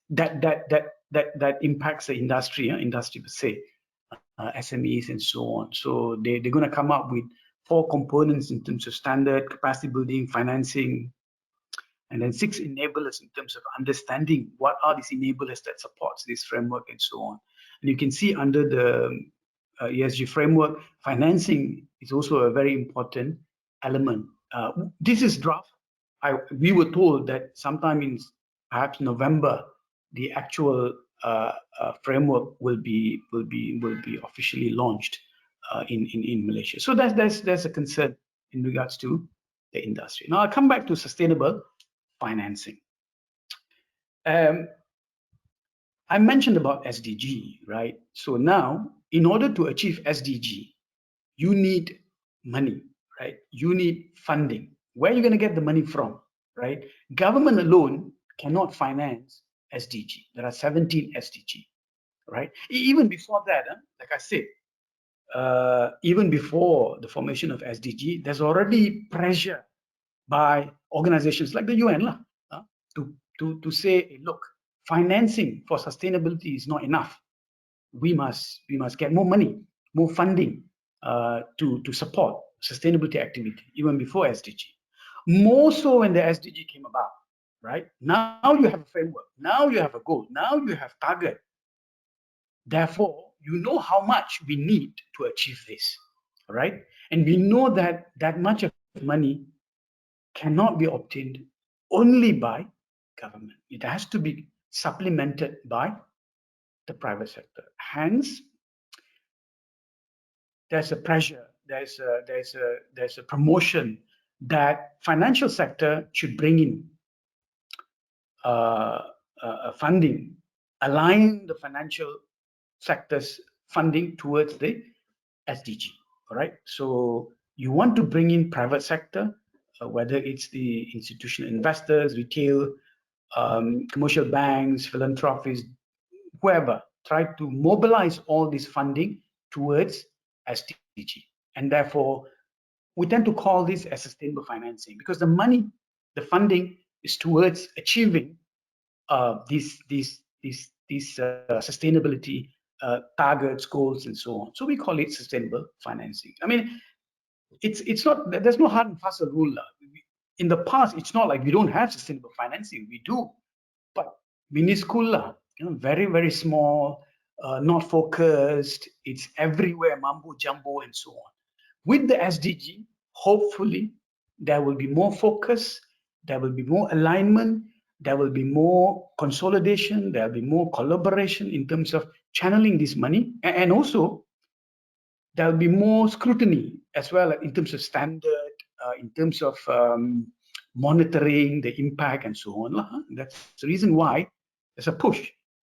that impacts the industry per se, SMEs and so on. So they're going to come up with 4 components in terms of standard, capacity building, financing, and then 6 enablers in terms of understanding what are these enablers that supports this framework and so on. And you can see under the ESG framework, financing is also a very important element. This is draft. We were told that sometime in perhaps November, the actual framework will be officially launched in Malaysia. So there's a concern in regards to the industry. Now I'll come back to sustainable financing. I mentioned about SDG, right? So now, in order to achieve SDG, you need money, right? You need funding. Where are you going to get the money from, right? Government alone cannot finance SDG. There are 17 SDG, right? Even before that, like I said, even before the formation of SDG, there's already pressure by organizations like the UN to say, hey, look, financing for sustainability is not enough. We must get more money, more funding to support sustainability activity, even before SDG. More so when the SDG came about, right? Now you have a framework, now you have a goal, now you have target. Therefore, you know how much we need to achieve this, right? And we know that that much of money cannot be obtained only by government. It has to be supplemented by the private sector. Hence, there's a pressure, there's a promotion that financial sector should bring in funding, align the financial sector's funding towards the SDG. All right. So you want to bring in private sector, whether it's the institutional investors, retail, commercial banks, philanthropists, whoever, try to mobilize all this funding towards SDG. And therefore, we tend to call this as sustainable financing because the money, the funding is towards achieving these sustainability targets, goals, and so on. So we call it sustainable financing. I mean, it's not, there's no hard and fast rule. In the past, it's not like we don't have sustainable financing. We do, but minuscule, very, very small, not focused. It's everywhere, mambo jumbo, and so on. With the SDG, hopefully, there will be more focus, there will be more alignment, there will be more consolidation, there will be more collaboration in terms of channeling this money, and also there will be more scrutiny as well in terms of standard, in terms of monitoring the impact and so on. That's the reason why there's a push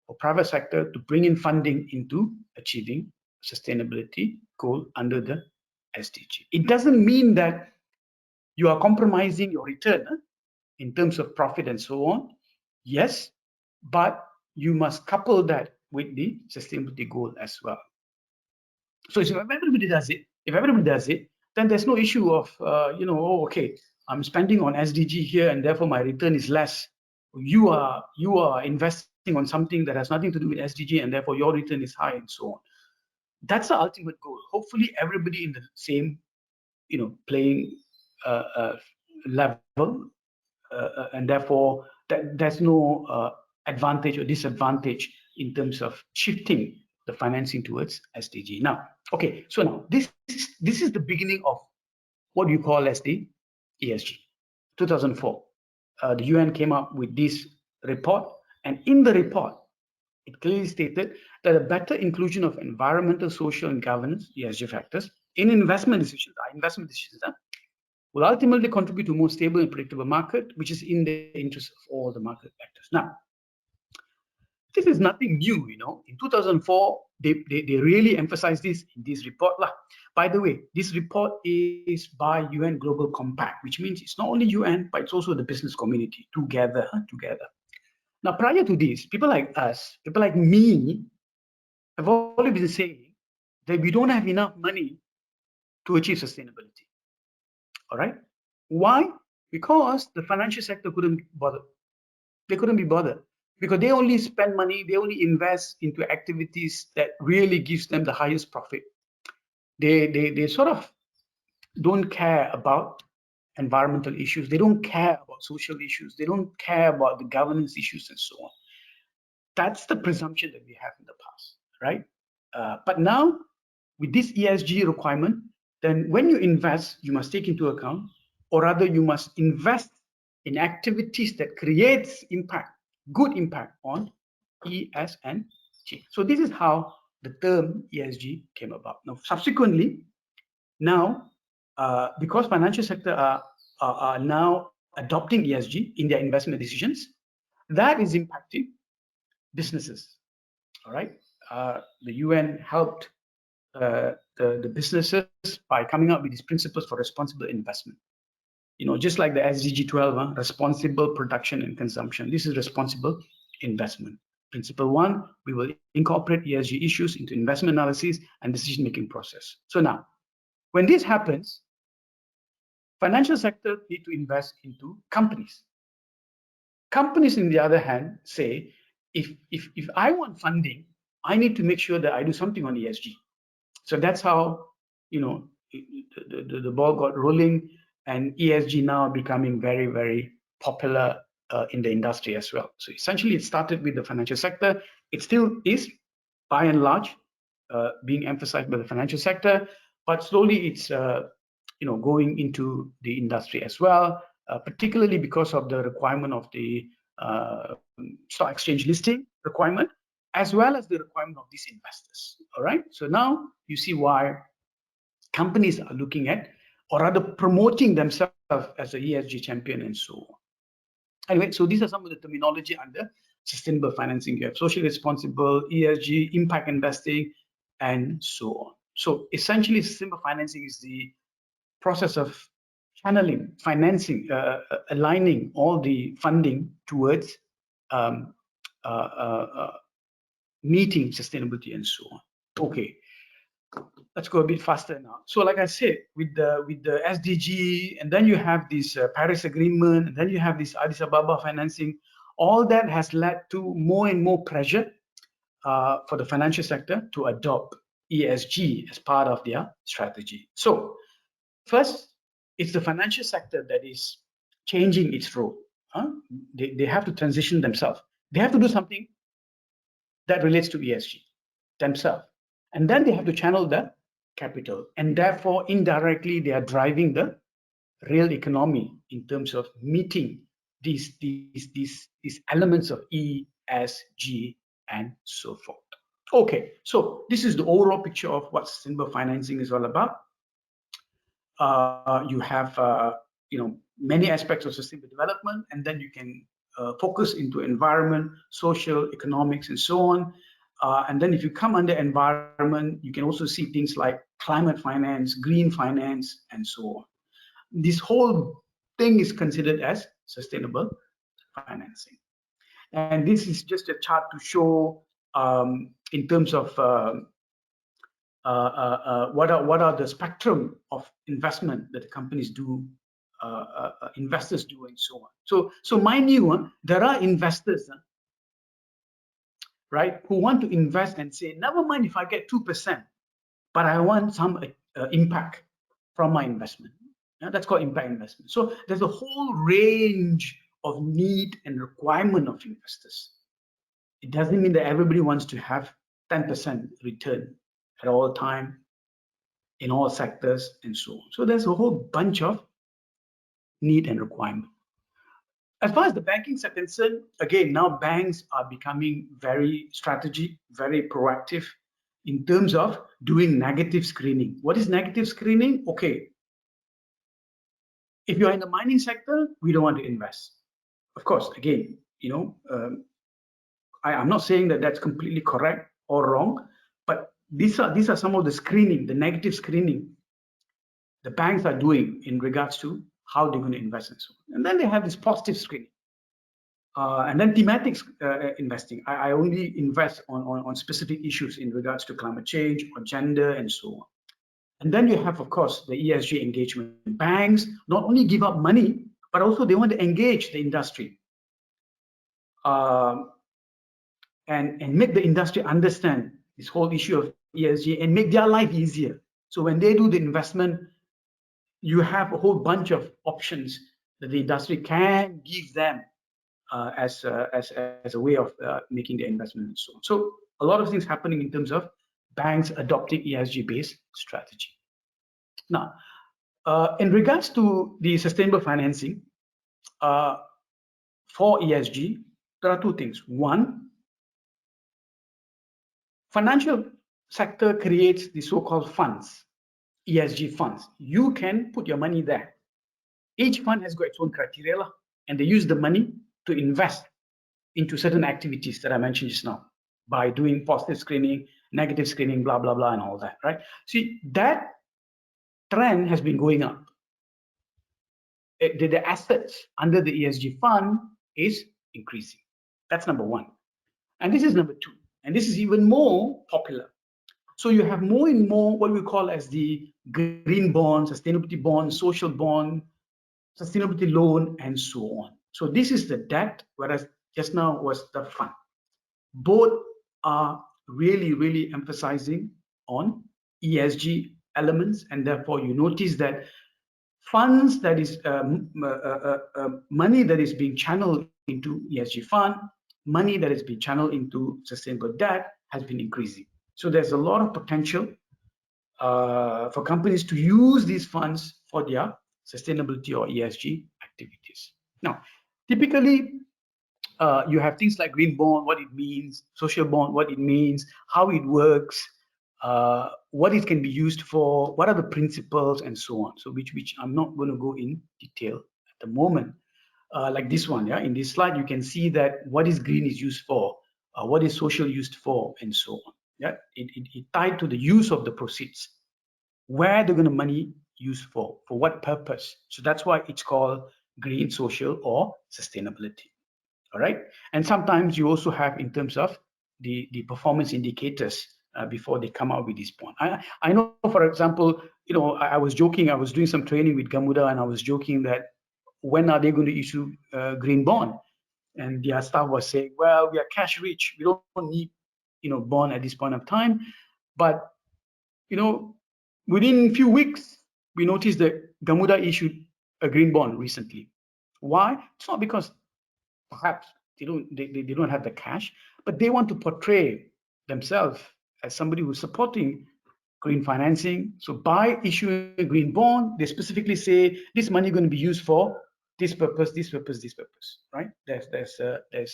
for private sector to bring in funding into achieving sustainability goal under the SDG. It doesn't mean that you are compromising your return in terms of profit and so on. Yes, but you must couple that with the sustainability goal as well. So if everybody does it, then there's no issue of okay, I'm spending on SDG here and therefore my return is less. You are investing on something that has nothing to do with SDG and therefore your return is high and so on. That's the ultimate goal. Hopefully everybody in the same playing level, and therefore there's no advantage or disadvantage in terms of shifting the financing towards SDG. Now, okay, so now this is the beginning of what you call as the ESG. 2004, the UN came up with this report, and in the report, it clearly stated that a better inclusion of environmental, social, and governance (ESG) factors in investment decisions, will ultimately contribute to a more stable and predictable market, which is in the interest of all the market actors. Now, this is nothing new, In 2004, they really emphasized this in this report. By the way, this report is by UN Global Compact, which means it's not only UN, but it's also the business community together. Now, prior to this, people like us, people like me, have always been saying that we don't have enough money to achieve sustainability. All right? Why? Because the financial sector couldn't bother. They couldn't be bothered because they only spend money, they only invest into activities that really gives them the highest profit. They sort of don't care about environmental issues. They don't care about social issues. They don't care about the governance issues and so on. That's the presumption that we have in the past, right? But now, with this ESG requirement, then when you invest, you must take into account, or rather you must invest in activities that creates impact, good impact on ESG. So this is how the term ESG came about. Now, subsequently, because financial sector are now adopting ESG in their investment decisions, that is impacting businesses. All right, the UN helped the businesses by coming up with these principles for responsible investment. Just like the SDG 12, responsible production and consumption. This is responsible investment. Principle 1, we will incorporate ESG issues into investment analysis and decision-making process. So now, when this happens, financial sector need to invest into companies. Companies, on the other hand, say, if I want funding, I need to make sure that I do something on ESG. So that's how, the ball got rolling, and ESG now becoming very, very popular in the industry as well. So essentially, it started with the financial sector. It still is, by and large, being emphasized by the financial sector, but slowly it's going into the industry as well, particularly because of the requirement of the stock exchange listing requirement, as well as the requirement of these investors. All right. So now you see why companies are looking at, or rather promoting themselves as an ESG champion and so on. Anyway, so these are some of the terminology under sustainable financing. You have socially responsible, ESG, impact investing, and so on. So essentially, sustainable financing is the process of channeling, financing, aligning all the funding towards meeting sustainability and so on. Okay, let's go a bit faster now. So like I said, with the SDG, and then you have this Paris Agreement, and then you have this Addis Ababa financing, all that has led to more and more pressure for the financial sector to adopt ESG as part of their strategy. So first, it's the financial sector that is changing its role. They have to transition themselves. They have to do something that relates to ESG themselves. And then they have to channel the capital. And therefore, indirectly, they are driving the real economy in terms of meeting these elements of ESG and so forth. Okay, so this is the overall picture of what sustainable financing is all about. You have many aspects of sustainable development, and then you can focus into environment, social, economics, and so on. And then if you come under environment, you can also see things like climate finance, green finance, and so on. This whole thing is considered as sustainable financing. And this is just a chart to show in terms of what are the spectrum of investment that the companies do, investors do, and so on. So mind you, there are investors, right, who want to invest and say, never mind if I get 2%, but I want some impact from my investment. That's called impact investment. So there's a whole range of need and requirement of investors. It doesn't mean that everybody wants to have 10% return at all time, in all sectors, and so on. So there's a whole bunch of need and requirement. As far as the banking sector is concerned, again, now banks are becoming very strategic, very proactive in terms of doing negative screening. What is negative screening? Okay, if you're in the mining sector, we don't want to invest. Of course, again, I'm not saying that that's completely correct or wrong, but these are some of the screening, the negative screening the banks are doing in regards to how they're going to invest and so on. And then they have this positive screening. And then thematic investing. I only invest on specific issues in regards to climate change or gender and so on. And then you have, of course, the ESG engagement. Banks not only give up money, but also they want to engage the industry and make the industry understand this whole issue of ESG and make their life easier. So when they do the investment, you have a whole bunch of options that the industry can give them as a way of making the investment and so on. So a lot of things happening in terms of banks adopting ESG-based strategy. Now, in regards to the sustainable financing for ESG, there are two things. One, financial sector creates the so-called funds, ESG funds. You can put your money there. Each fund has got its own criteria, and they use the money to invest into certain activities that I mentioned just now. by doing positive screening, negative screening, blah, blah, blah, and all that, right? See, that trend has been going up. The assets under the ESG fund is increasing. That's number one. And this is number two. And this is even more popular. So you have more and more what we call as the green bond, sustainability bond, social bond, sustainability loan, and so on. So this is the debt, whereas just now was the fund. Both are really, really emphasizing on ESG elements, and therefore you notice that funds that is money that is being channeled into ESG fund, money that is being channeled into sustainable debt has been increasing. So there's a lot of potential for companies to use these funds for their sustainability or ESG activities. Now, typically, you have things like green bond, what it means, social bond, what it means, how it works, what it can be used for, what are the principles, and so on. So which I'm not going to go in detail at the moment. Like this one, yeah. In this slide, you can see that what is green is used for, what is social used for, and so on. Yeah, it tied to the use of the proceeds, where they're going to money used for what purpose. So that's why it's called green, social, or sustainability. All right, and sometimes you also have in terms of the performance indicators before they come out with this bond. I know, for example, you know, I was joking. I was doing some training with Gamuda, and I was joking that when are they going to issue green bond? And their staff was saying, well, we are cash rich. We don't need, you know, bond at this point of time. But, you know, within a few weeks, we noticed that Gamuda issued a green bond recently. Why? It's not because perhaps they don't have the cash, but they want to portray themselves as somebody who's supporting green financing. So by issuing a green bond, they specifically say this money is going to be used for this purpose, this purpose, this purpose, right? There's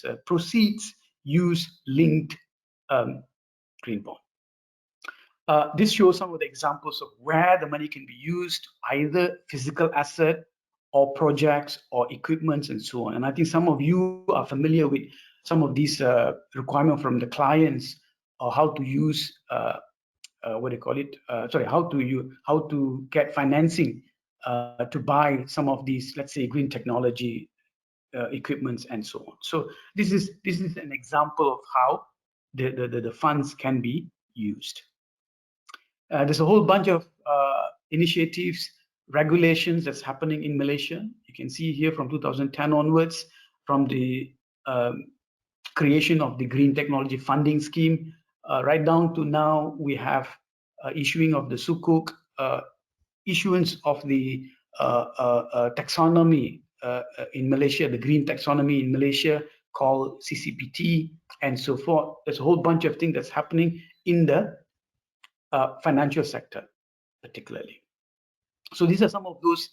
a proceeds use linked green bond. This shows some of the examples of where the money can be used, either physical asset or projects or equipments and so on. And I think some of you are familiar with some of these requirements from the clients, or how to use what do you call it? How to get financing to buy some of these, let's say, green technology equipments and so on. So this is an example of how the funds can be used. There's a whole bunch of initiatives, regulations that's happening in Malaysia. You can see here from 2010 onwards, from the creation of the Green Technology Funding Scheme, right down to now, we have issuing of the Sukuk, issuance of the taxonomy in Malaysia, the Green Taxonomy in Malaysia called CCPT, and so forth. There's a whole bunch of things that's happening in the financial sector, particularly. So these are some of those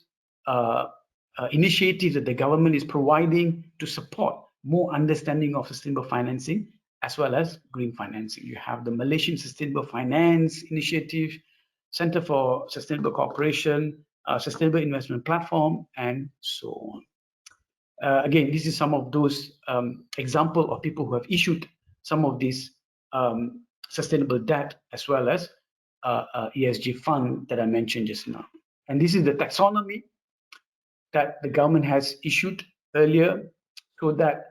initiatives that the government is providing to support more understanding of sustainable financing as well as green financing. You have the Malaysian Sustainable Finance Initiative, Center for Sustainable Cooperation, Sustainable Investment Platform, and so on. Again, this is some of those examples of people who have issued some of these sustainable debt as well as ESG fund that I mentioned just now. And this is the taxonomy that the government has issued earlier, so that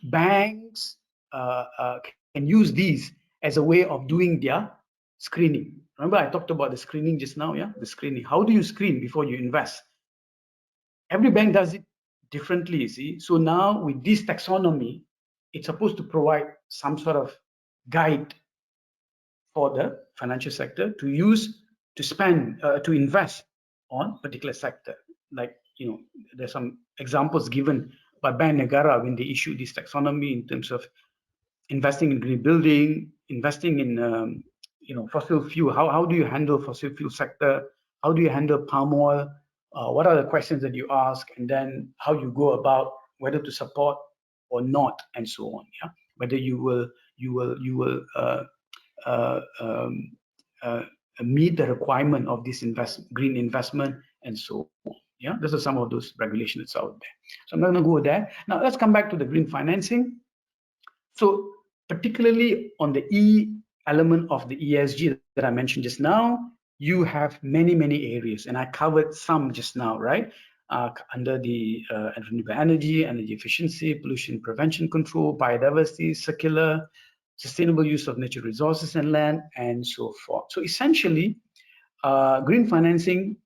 banks can use these as a way of doing their screening. Remember, I talked about the screening just now, yeah? The screening. How do you screen before you invest? Every bank does it differently, you see. So now with this taxonomy, it's supposed to provide some sort of guide for the financial sector to use, to spend, to invest on particular sector. Like, you know, there's some examples given by Bank Negara when they issued this taxonomy in terms of investing in green building, investing in you know, fossil fuel. How do you handle fossil fuel sector? How do you handle palm oil? What are the questions that you ask, and then how you go about whether to support or not, and so on. Yeah, whether you will meet the requirement of this green investment, and so on. Yeah, those are some of those regulations out there. So I'm not going to go there. Now let's come back to the green financing. So particularly on the E element of the ESG that I mentioned just now, you have many areas, and I covered some just now, right? Under the renewable energy efficiency, pollution prevention control, biodiversity, circular, sustainable use of natural resources and land, and so forth. So essentially, green financing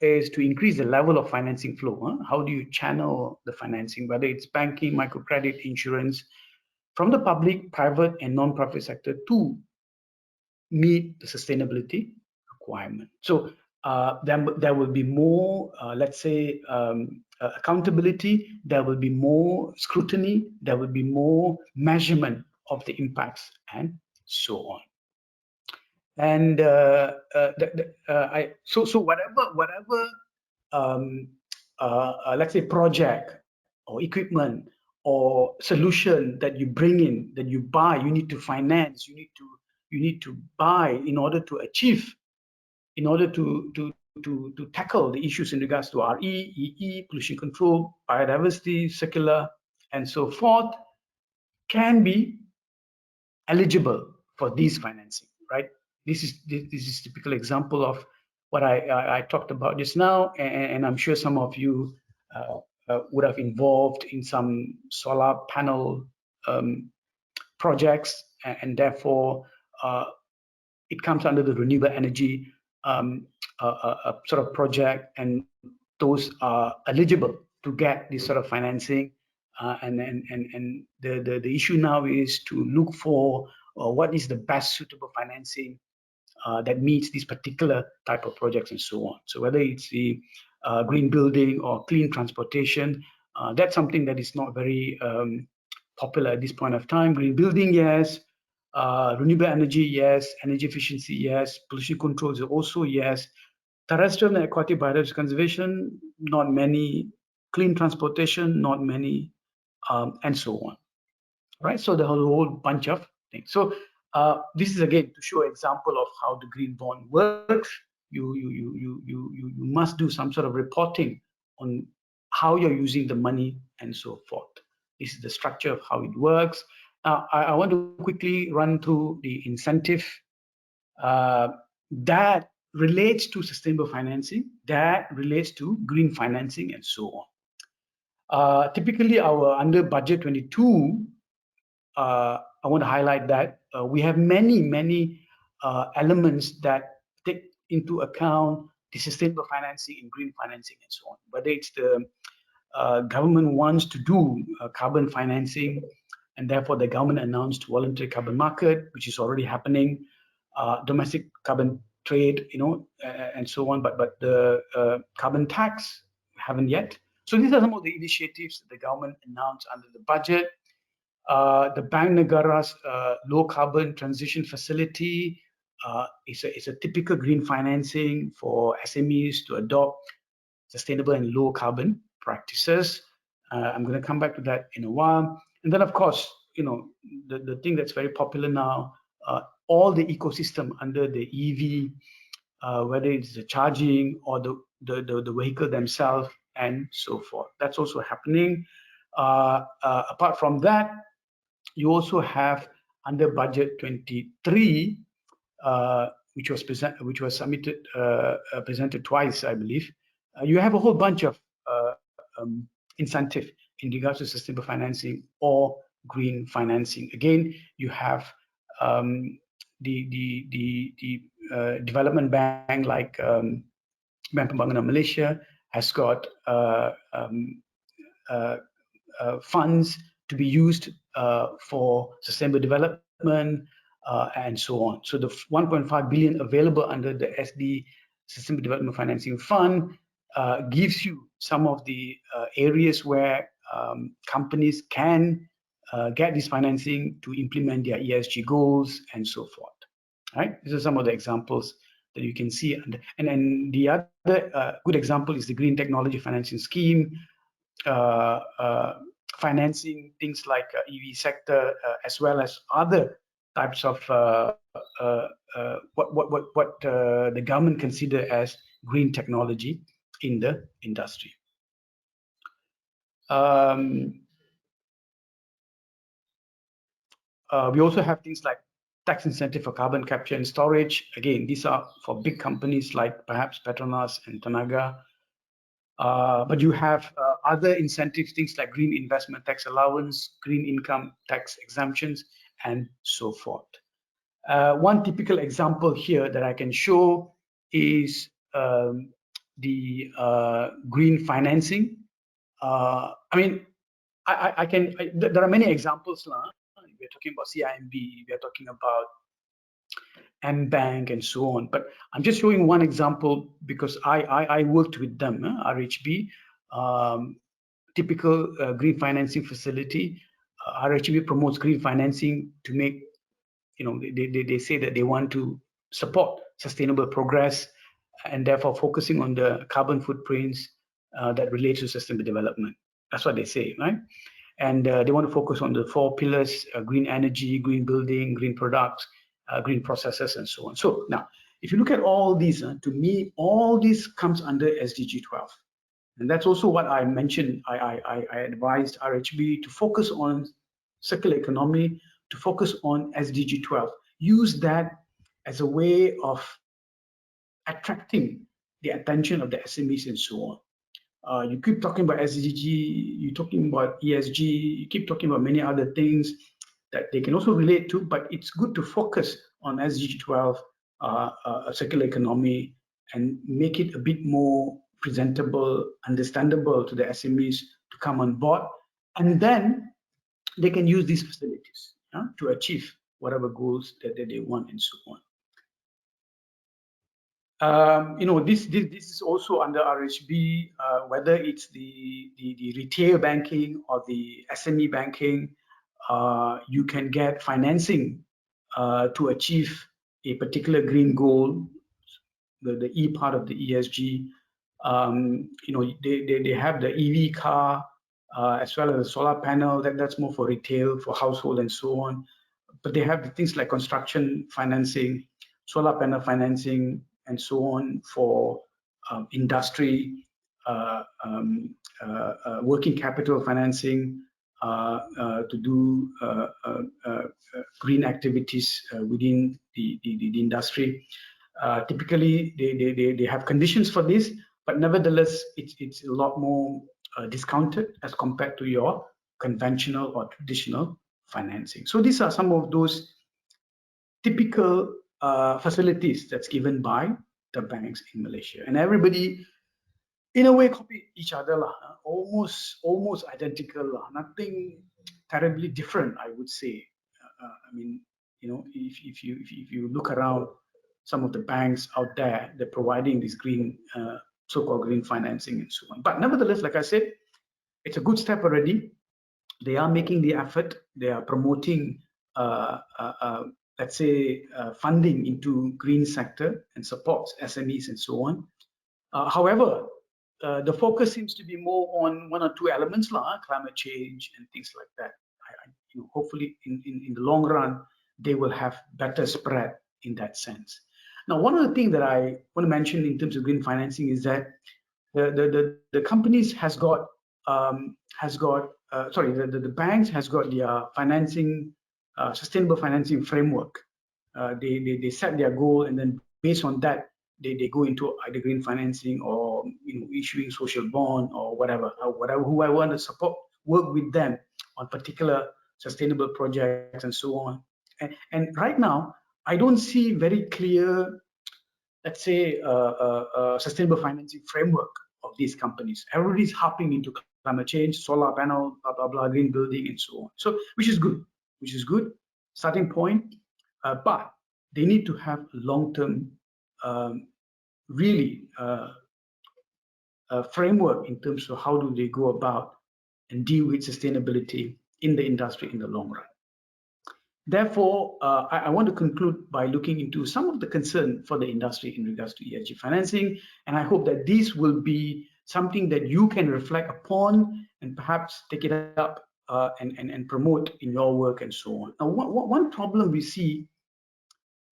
is to increase the level of financing flow. How do you channel the financing, whether it's banking, microcredit, insurance, from the public, private, and non-profit sector to meet the sustainability requirement. So there will be more, let's say, accountability, there will be more scrutiny, there will be more measurement of the impacts, and so on. And so whatever let's say project or equipment or solution that you bring in, that you buy, you need to finance, you need to buy in order to achieve, in order to tackle the issues in regards to RE, EE, pollution control, biodiversity, circular, and so forth, can be eligible for these financing, right? This is typical example of what I talked about just now, and I'm sure some of you would have involved in some solar panel projects, and therefore it comes under the renewable energy sort of project, and those are eligible to get this sort of financing. And the issue now is to look for what is the best suitable financing that meets this particular type of projects and so on. So whether it's the green building or clean transportation, that's something that is not very popular at this point of time. Green building, yes. Renewable energy, yes. Energy efficiency, yes. Pollution controls, also yes. Terrestrial and aquatic biodiversity conservation, not many. Clean transportation, not many, and so on. Right. So the whole bunch of things. So this is again to show example of how the green bond works. You must do some sort of reporting on how you're using the money and so forth. This is the structure of how it works. Now, I want to quickly run through the incentive that relates to sustainable financing, that relates to green financing, and so on. Typically, our under budget 22, I want to highlight that we have many elements that take into account the sustainable financing and green financing and so on. Whether it's the government wants to do carbon financing, and therefore the government announced voluntary carbon market, which is already happening, domestic carbon trade, and so on. But the carbon tax haven't yet. So these are some of the initiatives that the government announced under the budget. The Bank Negara's low carbon transition facility is a typical green financing for SMEs to adopt sustainable and low carbon practices. I'm going to come back to that in a while. And then, of course, the thing that's very popular now, all the ecosystem under the EV, whether it's the charging or the vehicle themselves and so forth. That's also happening. Apart from that, you also have under budget 23, which was submitted, presented twice, I believe. You have a whole bunch of incentive in regards to sustainable financing or green financing. Again, you have the development bank like Bank Pembangunan Malaysia has got funds to be used for sustainable development and so on. So the 1.5 billion available under the SD Sustainable Development Financing Fund gives you some of the areas where companies can get this financing to implement their ESG goals and so forth. Right? These are some of the examples that you can see. And then the other good example is the Green Technology Financing Scheme, financing things like EV sector, as well as other types of what the government consider as green technology in the industry. We also have things like tax incentive for carbon capture and storage. Again, these are for big companies like perhaps Petronas and Tenaga. But you have other incentives, things like green investment tax allowance, green income tax exemptions, and so forth. One typical example here that I can show is the green financing. I mean, there are many examples. We're talking about CIMB, we're talking about M-Bank and so on. But I'm just showing one example because I worked with them, RHB, typical green financing facility. RHB promotes green financing to make, they say that they want to support sustainable progress and therefore focusing on the carbon footprints that relate to sustainable development. That's what they say, right? And they want to focus on the 4 pillars: green energy, green building, green products, green processes, and so on. So now, if you look at all these, to me, all this comes under SDG 12. And that's also what I mentioned. I advised RHB to focus on circular economy, to focus on SDG 12. Use that as a way of attracting the attention of the SMEs and so on. You keep talking about SDG, you're talking about ESG, you keep talking about many other things that they can also relate to, but it's good to focus on SDG 12, circular economy, and make it a bit more presentable, understandable to the SMEs to come on board. And then they can use these facilities to achieve whatever goals that they want and so on. This is also under RHB, whether it's the retail banking or the SME banking, you can get financing to achieve a particular green goal, the E part of the ESG. They have the EV car as well as the solar panel. That's more for retail, for household and so on. But they have things like construction financing, solar panel financing, and so on for industry, working capital financing to do green activities within the industry. Typically, they have conditions for this, but nevertheless, it's a lot more discounted as compared to your conventional or traditional financing. So these are some of those typical facilities that's given by the banks in Malaysia, and everybody, in a way, copy each other, almost identical, nothing terribly different, I would say. I mean, if you look around, some of the banks out there, they're providing this green, so-called green financing and so on. But nevertheless, like I said, it's a good step already. They are making the effort. They are promoting, let's say, funding into green sector and supports SMEs and so on. However, the focus seems to be more on 1 or 2 elements, like climate change and things like that. Hopefully, in the long run, they will have better spread in that sense. Now, one of the things that I want to mention in terms of green financing is that the companies the banks has got their financing, sustainable financing framework. They set their goal, and then based on that, they go into either green financing or issuing social bond or whatever who I want to support, work with them on particular sustainable projects and so on. And right now, I don't see very clear, let's say, sustainable financing framework of these companies. Everybody's hopping into climate change, solar panel, blah blah blah, green building, and so on. So, which is good, starting point. But they need to have long-term, really framework in terms of how do they go about and deal with sustainability in the industry in the long run. Therefore, I want to conclude by looking into some of the concern for the industry in regards to ESG financing, and I hope that this will be something that you can reflect upon and perhaps take it up and promote in your work and so on. Now, one problem we see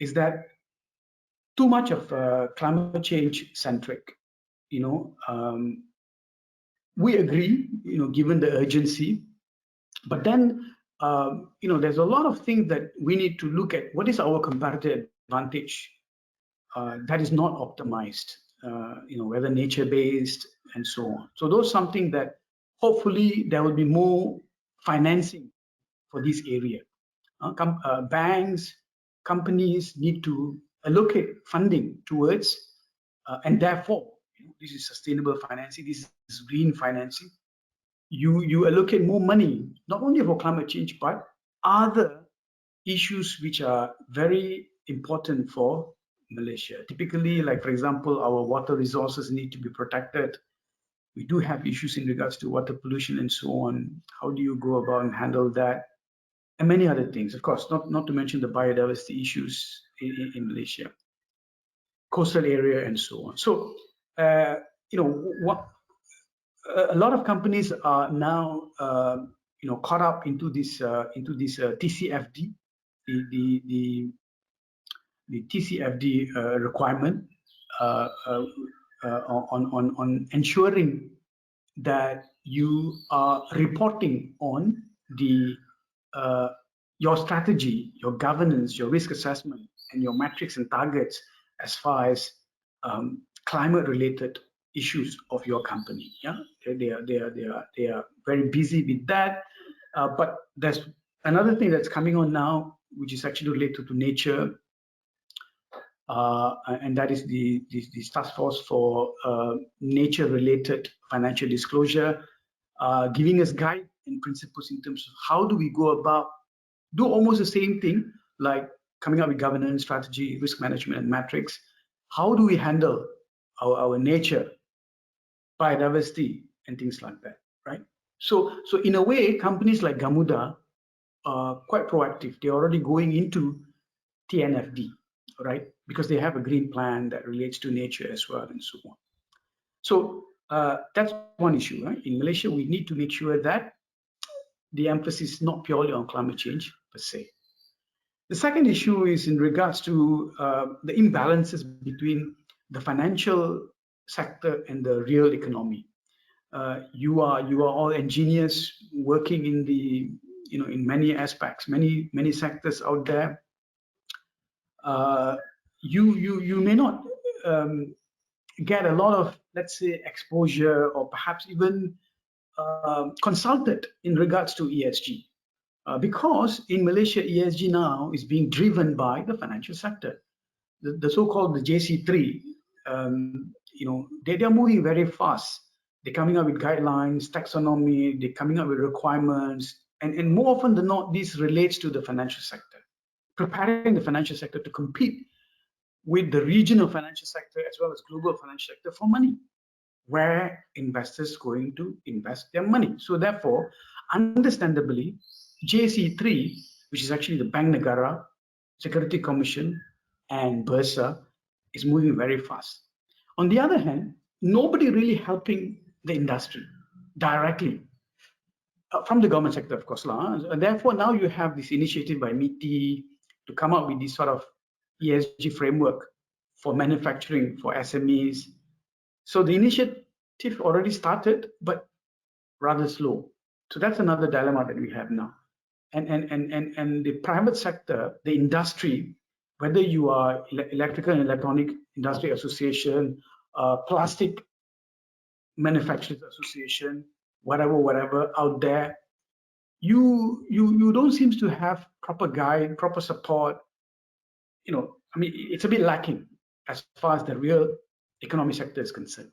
is that too much of climate change centric. We agree, given the urgency, but then there's a lot of things that we need to look at. What is our comparative advantage that is not optimized? Whether nature-based and so on. So those something that hopefully there will be more financing for this area. Banks, companies need to allocate funding towards, and therefore, this is sustainable financing, this is green financing. You allocate more money, not only for climate change, but other issues which are very important for Malaysia. Typically, like for example, our water resources need to be protected. We do have issues in regards to water pollution and so on. How do you go about and handle that? And many other things, of course, not to mention the biodiversity issues in Malaysia, coastal area and so on. So, a lot of companies are now, caught up into this TCFD, the TCFD requirement on ensuring that you are reporting on your strategy, your governance, your risk assessment, and your metrics and targets as far as climate-related issues of your company. Yeah, they are very busy with that. But there's another thing that's coming on now, which is actually related to nature, and that is the task force for nature-related financial disclosure, giving us guide and principles in terms of how do we go about do almost the same thing, like coming up with governance, strategy, risk management, and metrics. How do we handle our nature, biodiversity, and things like that, right? So in a way, companies like Gamuda are quite proactive. They're already going into TNFD, right? Because they have a green plan that relates to nature as well and so on. So that's one issue, right? In Malaysia, we need to make sure that the emphasis is not purely on climate change per se. The second issue is in regards to the imbalances between the financial sector and the real economy. You are all engineers working in in many aspects, many sectors out there. You may not get a lot of, let's say, exposure or perhaps even consulted in regards to ESG. Because in Malaysia, ESG now is being driven by the financial sector. The so-called the JC3, they are moving very fast. They're coming up with guidelines, taxonomy, they're coming up with requirements, and more often than not, this relates to the financial sector, preparing the financial sector to compete with the regional financial sector as well as global financial sector for money, where investors are going to invest their money. So therefore, understandably, JC3, which is actually the Bank Negara, Security Commission, and Bursa, is moving very fast. On the other hand, nobody really helping the industry directly from the government sector, of course. And therefore, now you have this initiative by MITI to come up with this sort of ESG framework for manufacturing, for SMEs. So the initiative already started, but rather slow. So that's another dilemma that we have now. And the private sector, the industry, whether you are Electrical and Electronic Industry Association, Plastic Manufacturers Association, whatever out there, you don't seem to have proper guide, proper support. It's a bit lacking as far as the real economic sector is concerned.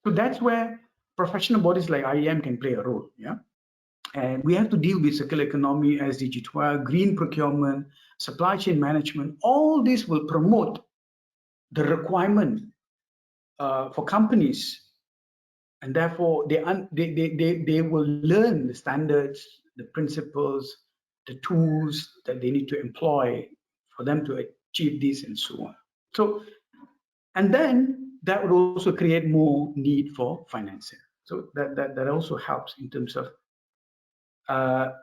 So that's where professional bodies like IEM can play a role. Yeah. And we have to deal with circular economy, SDG 12, green procurement, supply chain management. All this will promote the requirement for companies, and therefore they will learn the standards, the principles, the tools that they need to employ for them to achieve this and so on. So, and then that would also create more need for financing. So that also helps in terms of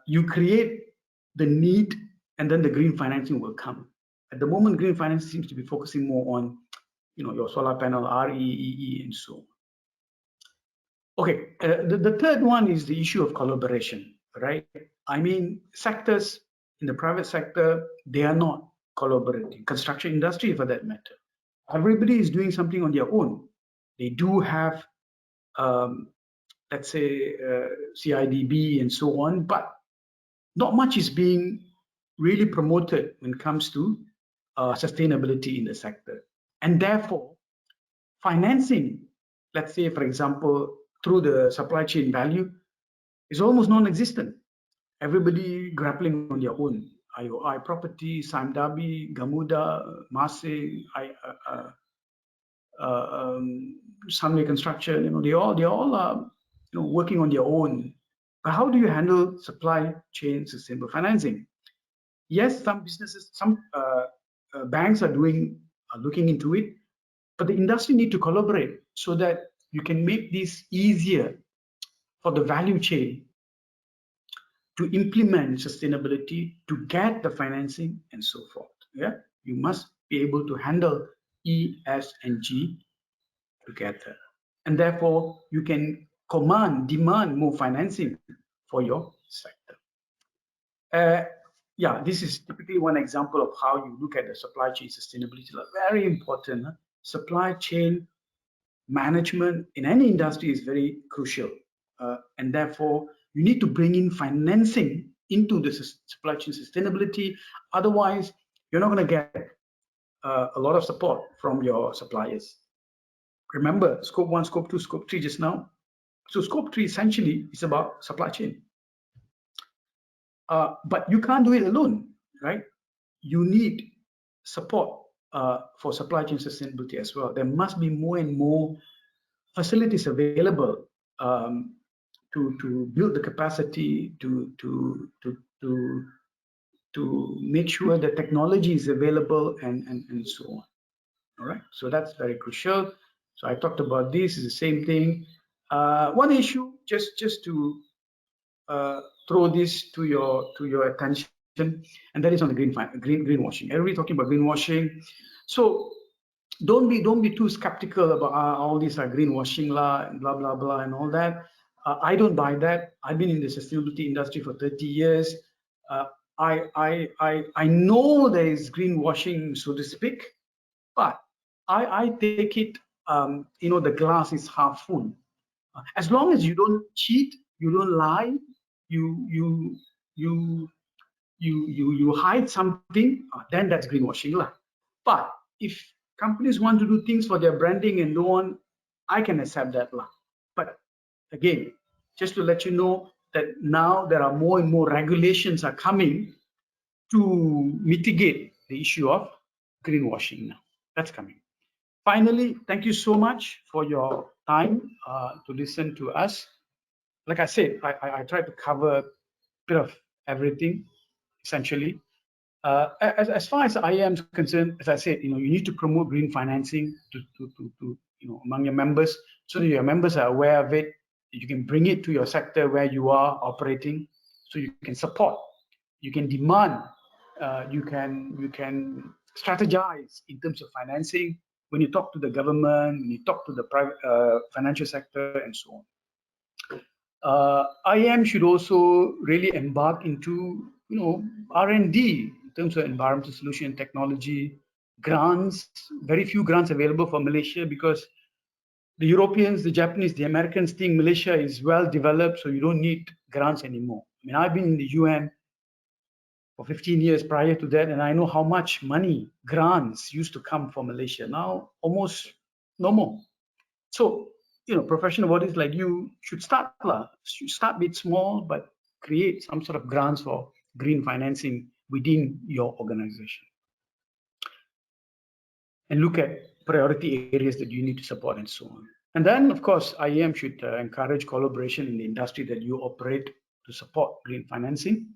you create the need, and then the green financing will come. At the moment, green financing seems to be focusing more on, your solar panel, REEE, and so on. Okay, the third one is the issue of collaboration, right? I mean, sectors in the private sector, they are not collaborating. Construction industry, for that matter, everybody is doing something on their own. They do have, let's say, CIDB and so on, but not much is being really promoted when it comes to sustainability in the sector. And therefore, financing, let's say, for example, through the supply chain value, is almost non-existent. Everybody grappling on their own. IOI Property, Samdabi, Gamuda, Masay, Sunway Construction, they all are working on their own. But how do you handle supply chain sustainable financing? Yes, some businesses, some banks are looking into it, but the industry need to collaborate so that you can make this easier for the value chain to implement sustainability, to get the financing, and so forth. Yeah, you must be able to handle E, S, and G together, and therefore you can demand more financing for your sector. Yeah, this is typically one example of how you look at the supply chain sustainability. Very important. Supply chain management in any industry is very crucial. And therefore, you need to bring in financing into the supply chain sustainability. Otherwise, you're not going to get a lot of support from your suppliers. Remember, scope 1, scope 2, scope 3 just now. So scope 3 essentially is about supply chain. But you can't do it alone, right? You need support for supply chain sustainability as well. There must be more and more facilities available to build the capacity to make sure that technology is available and so on. All right, so that's very crucial. So I talked about this, is the same thing. One issue, just to throw this to your attention, and that is on the greenwashing. Everybody talking about greenwashing. So don't be too skeptical about all these are greenwashing lah, blah blah blah, and all that. I don't buy that. I've been in the sustainability industry for 30 years. I know there is greenwashing, so to speak, but I take it. The glass is half full. As long as you don't cheat, you don't lie, you hide something, then that's greenwashing lah. But if companies want to do things for their branding and so on, I can accept that lah. But again, just to let you know that now there are more and more regulations are coming to mitigate the issue of greenwashing now. That's coming. Finally, thank you so much for your time to listen to us. Like I said, I tried to cover a bit of everything, essentially. As far as IAM is concerned, as I said, you need to promote green financing to among your members, so that your members are aware of it. You can bring it to your sector where you are operating, so you can support, you can demand, you can strategize in terms of financing when you talk to the government, when you talk to the private financial sector, and so on. IAM should also really embark into R&D in terms of environmental solution technology, grants. Very few grants available for Malaysia because the Europeans, the Japanese, the Americans think Malaysia is well developed, so you don't need grants anymore. I mean, I've been in the UN for 15 years prior to that, and I know how much money, grants used to come from Malaysia. Now, almost no more. So, professional bodies like you should start bit small, but create some sort of grants for green financing within your organization. And look at priority areas that you need to support and so on. And then, of course, IAM should encourage collaboration in the industry that you operate to support green financing,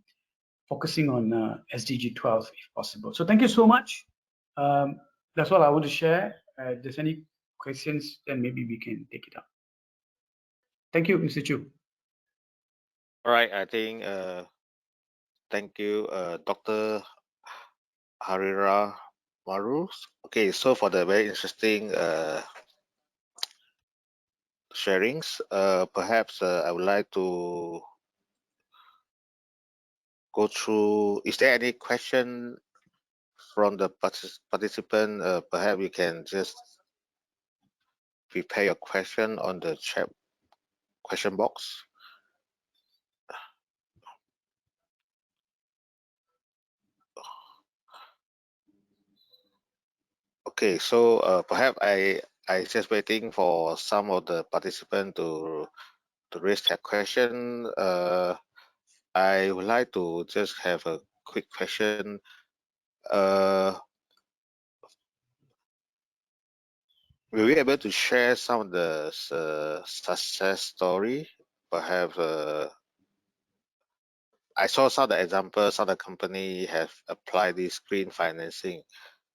focusing on SDG 12 if possible. So thank you so much. That's all I want to share. If there's any questions, then maybe we can take it up. Thank you, Mr. Chu. All right, I think thank you, Dr. Harira Maru. Okay, so for the very interesting sharings, perhaps I would like to go through. Is there any question from the participant? Perhaps you can just prepare your question on the chat question box. Okay, so perhaps I just waiting for some of the participants to raise their question. I would like to just have a quick question. Will we able to share some of the success story? Perhaps I saw some of the examples. Some of the company have applied this green financing.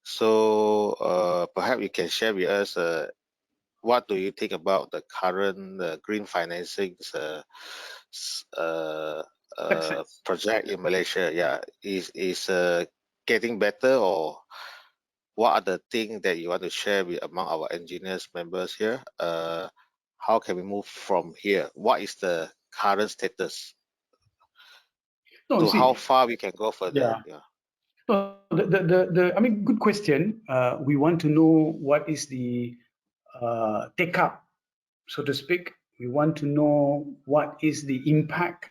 So perhaps you can share with us what do you think about the current green financing project in Malaysia? Yeah, is getting better, or what are the things that you want to share with among our engineers members here? How can we move from here? What is the current status? No, see, how far we can go further? yeah. No, I mean, good question. We want to know what is the take up, so to speak. We want to know what is the impact,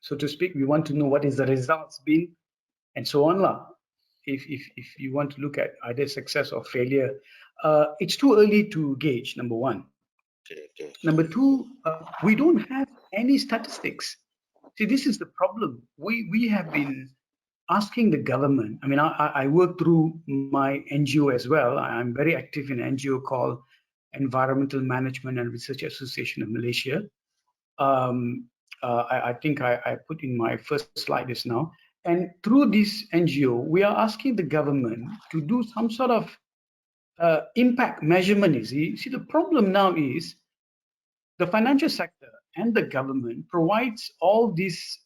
so to speak. We want to know what is the results been, and so on lah. If you want to look at either success or failure, it's too early to gauge. Number one. Okay. Number two, we don't have any statistics. See, this is the problem. We have been asking the government. I mean, I work through my NGO as well. I'm very active in an NGO called Environmental Management and Research Association of Malaysia. I think I put in my first slide this now. And through this NGO, we are asking the government to do some sort of impact measurement. You see, the problem now is the financial sector and the government provides all these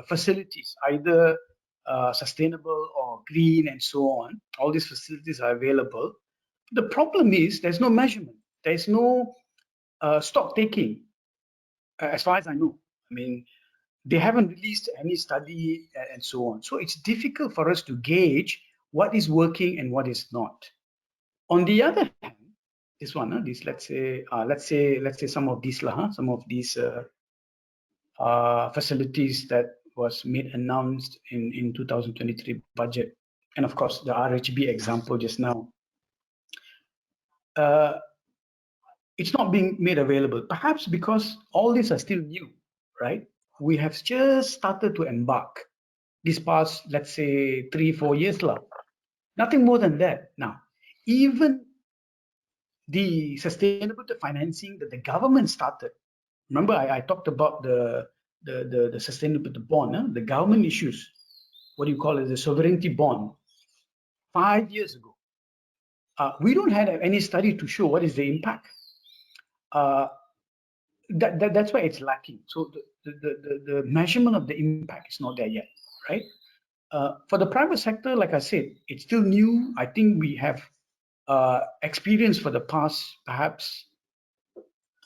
facilities, either sustainable or green and so on. All these facilities are available. The problem is there's no measurement. There's no stock taking, as far as I know. I mean, they haven't released any study and so on. So it's difficult for us to gauge what is working and what is not. On the other hand, this one, let's say some of these facilities that was made announced in 2023 budget, and of course the RHB example just now. It's not being made available, perhaps because all these are still new, right? We have just started to embark this past, let's say, 3-4 years lah. Nothing more than that. Now, even the sustainability financing that the government started. Remember, I talked about the sustainability bond, the government issues. What do you call it? The sovereignty bond. 5 years ago, we don't have any study to show what is the impact. That's why it's lacking. So the measurement of the impact is not there yet, right? For the private sector, like I said, it's still new. I think we have experience for the past perhaps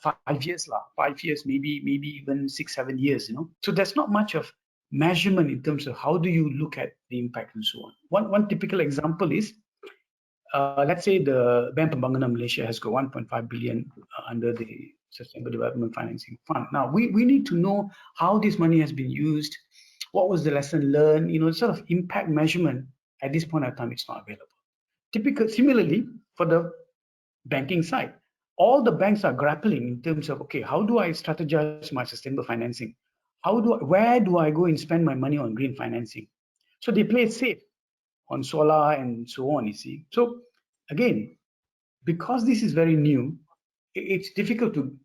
5 years, 5 years, maybe even 6-7 years, So there's not much of measurement in terms of how do you look at the impact and so on. One typical example is, let's say the Bank Pembangunan Malaysia has got 1.5 billion under the Sustainable Development Financing Fund. Now we need to know how this money has been used, what was the lesson learned, sort of impact measurement. At this point of time, it's not available. Similarly, for the banking side, all the banks are grappling in terms of, okay, how do I strategize my sustainable financing? Where do I go and spend my money on green financing? So they play it safe on solar and so on, you see. So again, because this is very new, it's difficult to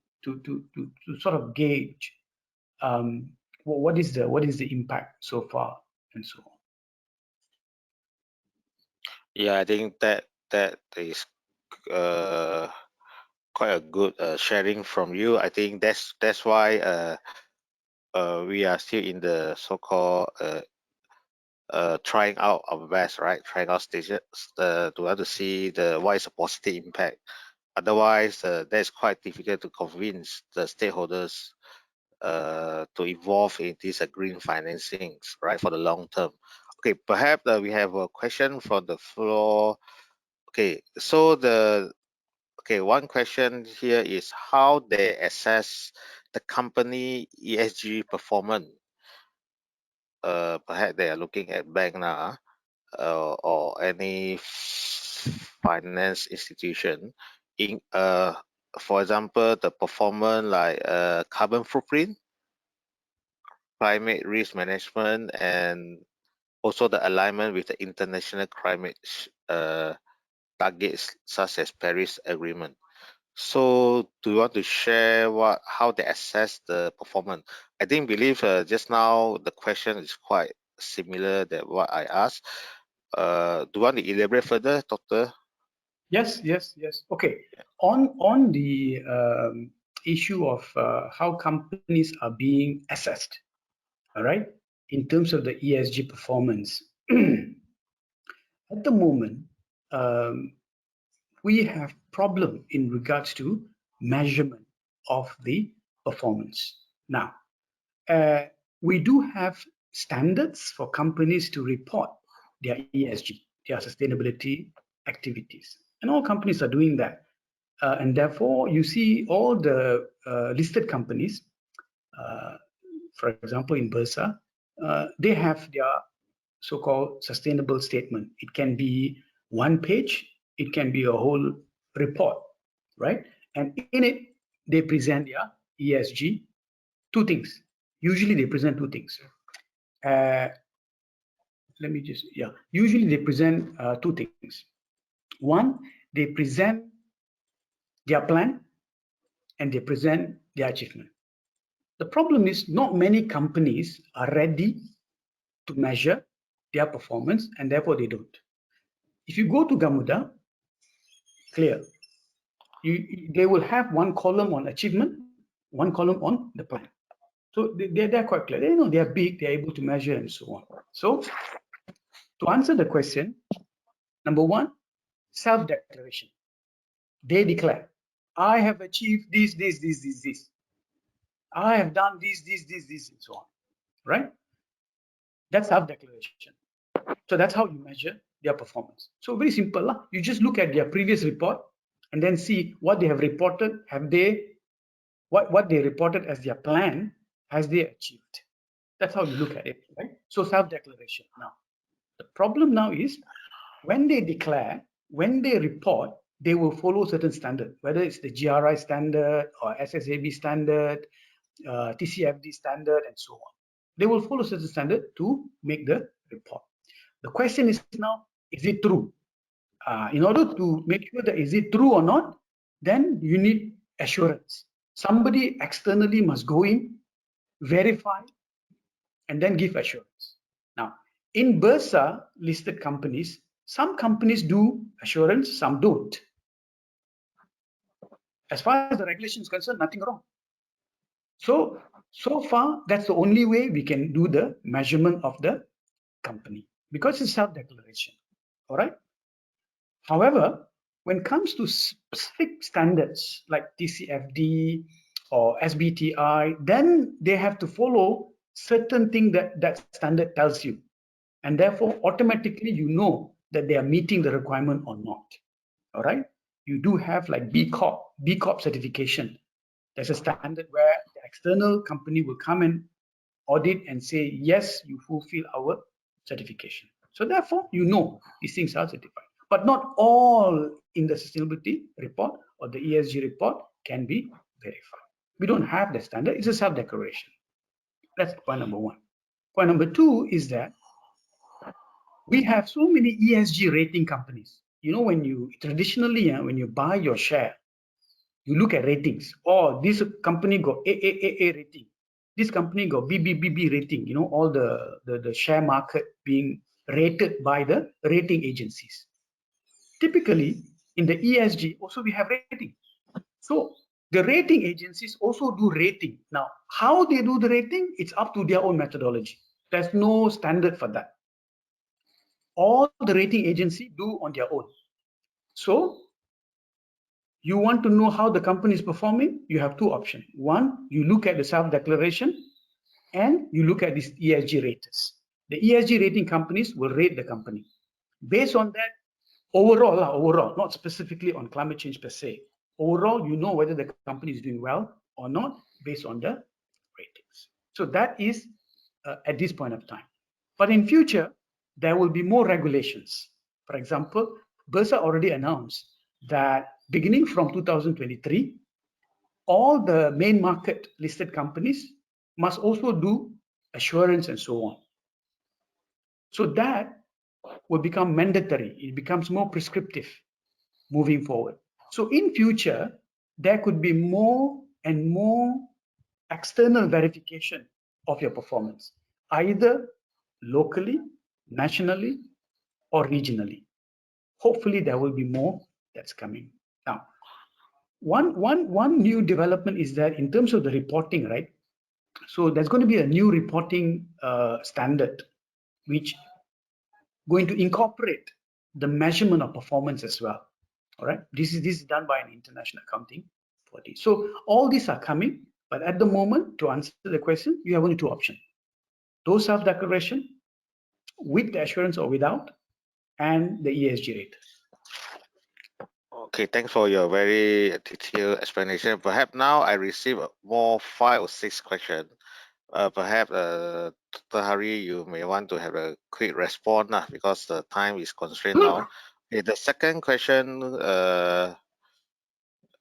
sort of gauge what is the impact so far and so on. Yeah, I think that is quite a good sharing from you. I think that's why we are still in the so-called trying out our best, right? Trying out stages to have to see what is the positive impact Otherwise, that's quite difficult to convince the stakeholders to involve in these green financings, right, for the long term. Okay, perhaps we have a question from the floor. Okay, so one question here is how they assess the company ESG performance. Perhaps they are looking at bank now, or any finance institution in for example, the performance like carbon footprint, climate risk management, and also the alignment with the international climate targets such as Paris Agreement. So do you want to share how they assess the performance? I believe just now the question is quite similar than what I asked. Do you want to elaborate further, Doctor? Yes. Okay. On the issue of how companies are being assessed, all right, in terms of the ESG performance, at the moment, we have problem in regards to measurement of the performance. Now, we do have standards for companies to report their ESG, their sustainability activities, and all companies are doing that. And therefore, you see all the listed companies, for example, in Bursa, they have their so-called sustainable statement. It can be one page, it can be a whole report, right? And in it, they present their ESG, two things. Usually they present two things. Usually they present two things. One, they present their plan and they present their achievement. The problem is not many companies are ready to measure their performance, and therefore they don't. If you go to Gamuda, clear, they will have one column on achievement, one column on the plan. So they're quite clear. They know they're big, they're able to measure and so on. So to answer the question, number one, self-declaration. They declare, I have achieved this. I have done this, and so on, right? That's self-declaration. So that's how you measure their performance. So very simple. You just look at their previous report and then see what they have reported. What they reported as their plan, has they achieved? That's how you look at it, right? So self-declaration. Now, the problem now is when they declare, when they report, they will follow certain standard, whether it's the GRI standard or SSAB standard, TCFD standard, and so on. They will follow certain standard to make the report. The question is now, is it true? In order to make sure that is it true or not, then you need assurance. Somebody externally must go in, verify, and then give assurance. Now, in Bursa listed companies, some companies do assurance, some don't. As far as the regulation is concerned, nothing wrong. So far, that's the only way we can do the measurement of the company, because it's self-declaration. All right. However, when it comes to specific standards like TCFD or SBTI, then they have to follow certain thing that standard tells you. And therefore, automatically, you know that they are meeting the requirement or not. All right. You do have like B Corp certification. There's a standard where the external company will come and audit and say, yes, you fulfill our certification. So therefore, you know these things are certified. But not all in the sustainability report or the ESG report can be verified. We don't have the standard. It's a self-declaration. That's point number one. Point number two is that we have so many ESG rating companies. You know, when you traditionally, when you buy your share, you look at ratings. Oh, this company got AAA rating. This company got BBBB rating. You know, all the share market being rated by the rating agencies. Typically, in the ESG, also we have rating. So the rating agencies also do rating. Now, how they do the rating, it's up to their own methodology. There's no standard for that. All the rating agencies do on their own. So You want to know how the company is performing? You have two options. One, you look at the self-declaration, and you look at these ESG raters. The ESG rating companies will rate the company. Based on that, overall, not specifically on climate change per se, overall, you know whether the company is doing well or not based on the ratings. So that is at this point of time. But in future, there will be more regulations. For example, Bursa already announced that beginning from 2023, all the main market listed companies must also do assurance and so on. So that will become mandatory. It becomes more prescriptive moving forward. So in future, there could be more and more external verification of your performance, either locally, nationally, or regionally. Hopefully, there will be more that's coming. Now, one new development is that in terms of the reporting, right? So there's going to be a new reporting standard, which going to incorporate the measurement of performance as well. All right, this is done by an international accounting body. So all these are coming, but at the moment, to answer the question, you have only two options: those self-declaration with the assurance or without, and the ESG rate. Okay, thanks for your very detailed explanation. Perhaps now I receive more 5 or 6 questions. Perhaps Dr. Hari, you may want to have a quick response because the time is constrained now. Okay, the second question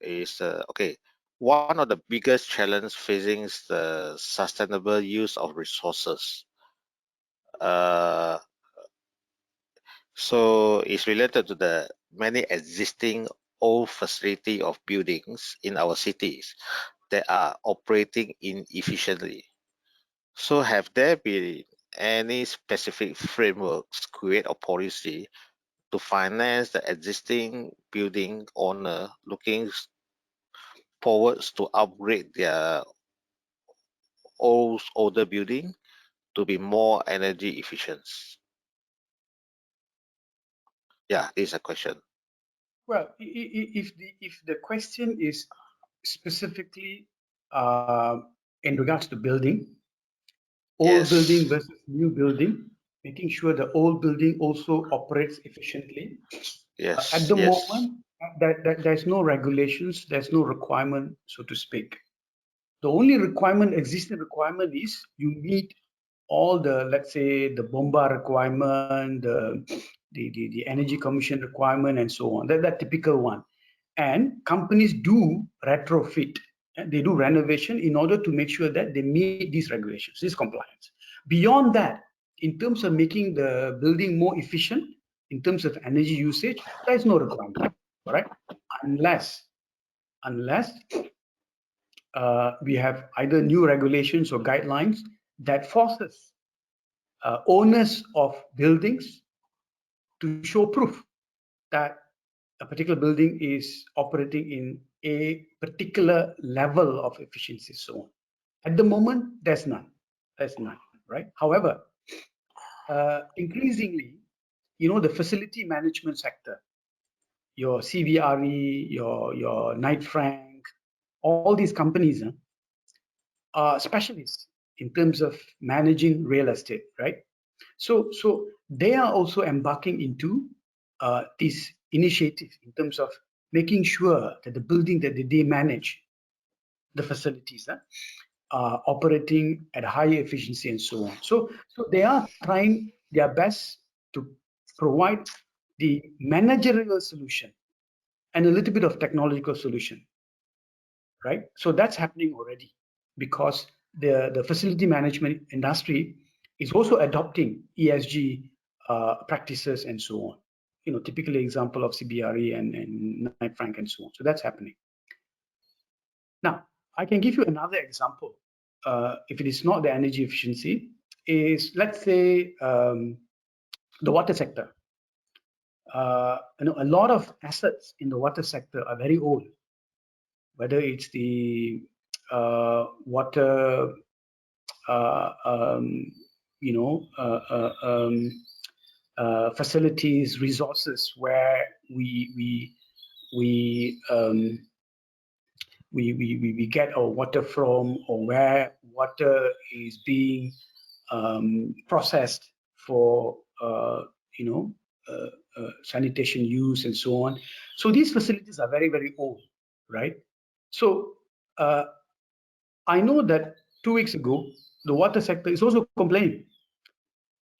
is okay. One of the biggest challenges facing the sustainable use of resources. So it's related to the many existing old facility of buildings in our cities that are operating inefficiently. So have there been any specific frameworks, create a policy to finance the existing building owner looking forwards to upgrade their older building to be more energy efficient? Yeah, this is a question. Well, if the question is specifically in regards to building, old building versus new building, making sure the old building also operates efficiently. Yes. At the moment, there's no regulations, there's no requirement, so to speak. The only requirement, existing requirement, is you meet all the, let's say, the BOMBA requirement, the Energy Commission requirement, and so on. That typical one. And companies do retrofit, they do renovation in order to make sure that they meet these regulations, this compliance. Beyond that, in terms of making the building more efficient, in terms of energy usage, there is no requirement, right? Unless we have either new regulations or guidelines that forces owners of buildings to show proof that a particular building is operating in a particular level of efficiency. So at the moment, there's none. Right? However, increasingly, the facility management sector, your CBRE, your Knight Frank, all these companies are specialists in terms of managing real estate, right? So they are also embarking into this initiative in terms of making sure that the building that they manage, the facilities, are operating at higher efficiency and so on. So they are trying their best to provide the managerial solution and a little bit of technological solution, right? So that's happening already because the facility management industry is also adopting ESG practices and so on. Typically example of CBRE and Knight Frank and so on. So that's happening. Now, I can give you another example. If it is not the energy efficiency, is let's say the water sector. A lot of assets in the water sector are very old. Whether it's the water, facilities, resources where we we get our water from, or where water is being processed for sanitation use and so on. So these facilities are very, very old, right? So I know that 2 weeks ago, the water sector is also complaining,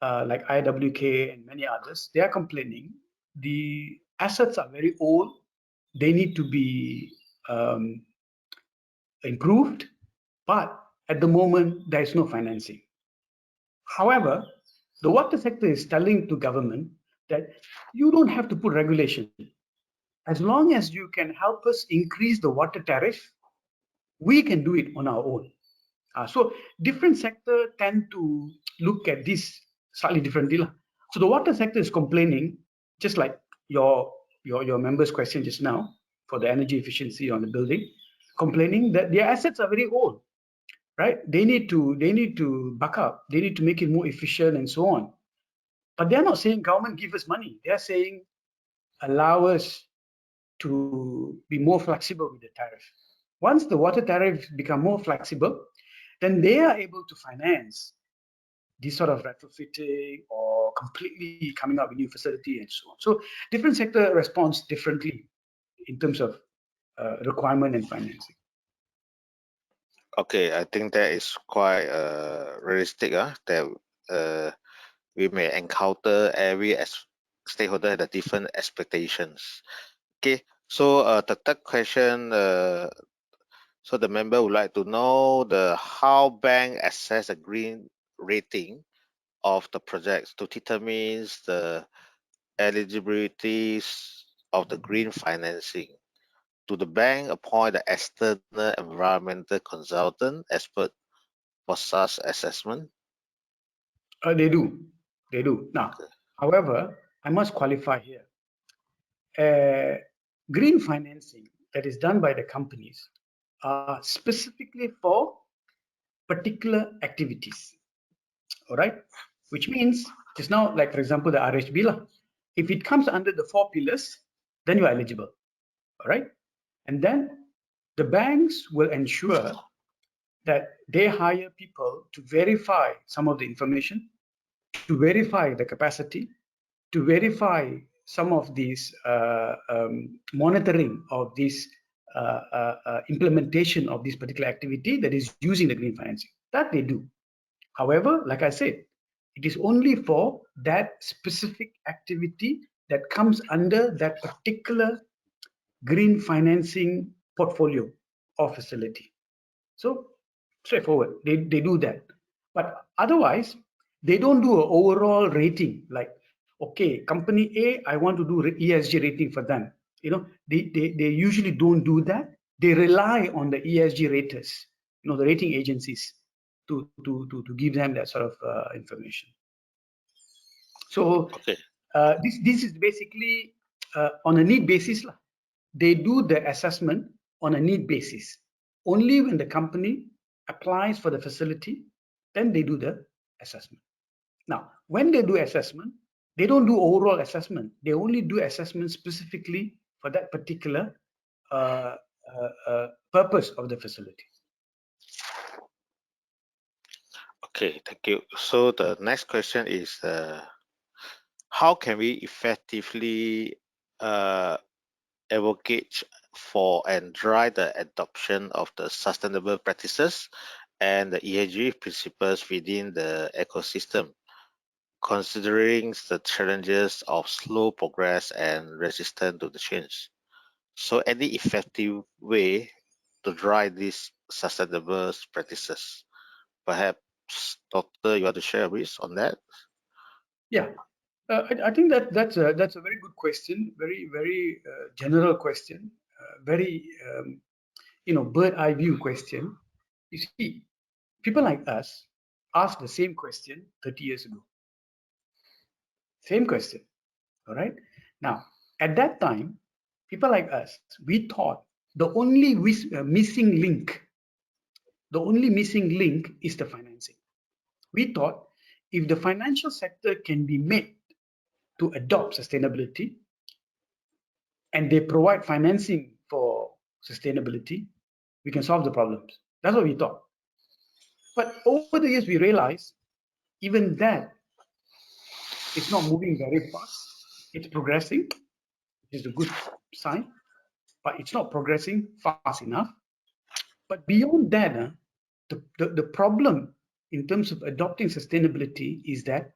like IWK and many others. They are complaining the assets are very old. They need to be improved, but at the moment, there is no financing. However, the water sector is telling to government that you don't have to put regulation. As long as you can help us increase the water tariff, we can do it on our own. So different sector tend to look at this slightly differently. So the water sector is complaining, just like your member's question just now for the energy efficiency on the building, complaining that their assets are very old, right? They need to back up. They need to make it more efficient and so on. But they're not saying government give us money. They're saying allow us to be more flexible with the tariff. Once the water tariff become more flexible, then they are able to finance this sort of retrofitting or completely coming up with new facility and so on. So different sector responds differently in terms of requirement and financing. Okay, I think that is quite realistic. That we may encounter every stakeholder has different expectations. Okay, so the third question. So the member would like to know how bank assess a green rating of the projects to determine the eligibilities of the green financing. Do the bank appoint the external environmental consultant expert for such assessment? They do. Now, however, I must qualify here. Green financing that is done by the companies are specifically for particular activities. All right, which means just now, like for example, the RHB, if it comes under the 4 pillars, then you are eligible. All right, and then the banks will ensure that they hire people to verify some of the information, to verify the capacity, to verify some of these monitoring of this implementation of this particular activity that is using the green financing. That they do. However, like I said, it is only for that specific activity that comes under that particular green financing portfolio or facility. So straightforward, they do that. But otherwise, they don't do an overall rating like, okay, company A, I want to do ESG rating for them. They usually don't do that. They rely on the ESG raters, the rating agencies to give them that sort of information. So okay. This is basically on a need basis. They do the assessment on a need basis. Only when the company applies for the facility, then they do the assessment. Now, when they do assessment, they don't do overall assessment. They only do assessment specifically for that particular purpose of the facility. Okay, thank you. So the next question is, how can we effectively advocate for and drive the adoption of the sustainable practices and the ESG principles within the ecosystem, considering the challenges of slow progress and resistance to the change? So any effective way to drive these sustainable practices? Perhaps, Doctor, you want to share with us on that? Yeah, I think that's a very good question, very general question, very bird eye view question. You see, people like us asked the same question 30 years ago. Same question, all right? Now, at that time, people like us, we thought the only missing link is the financing. We thought if the financial sector can be made to adopt sustainability, and they provide financing for sustainability, we can solve the problems. That's what we thought. But over the years, we realized even that it's not moving very fast. It's progressing, which is a good sign, but it's not progressing fast enough. But beyond that, the problem in terms of adopting sustainability is that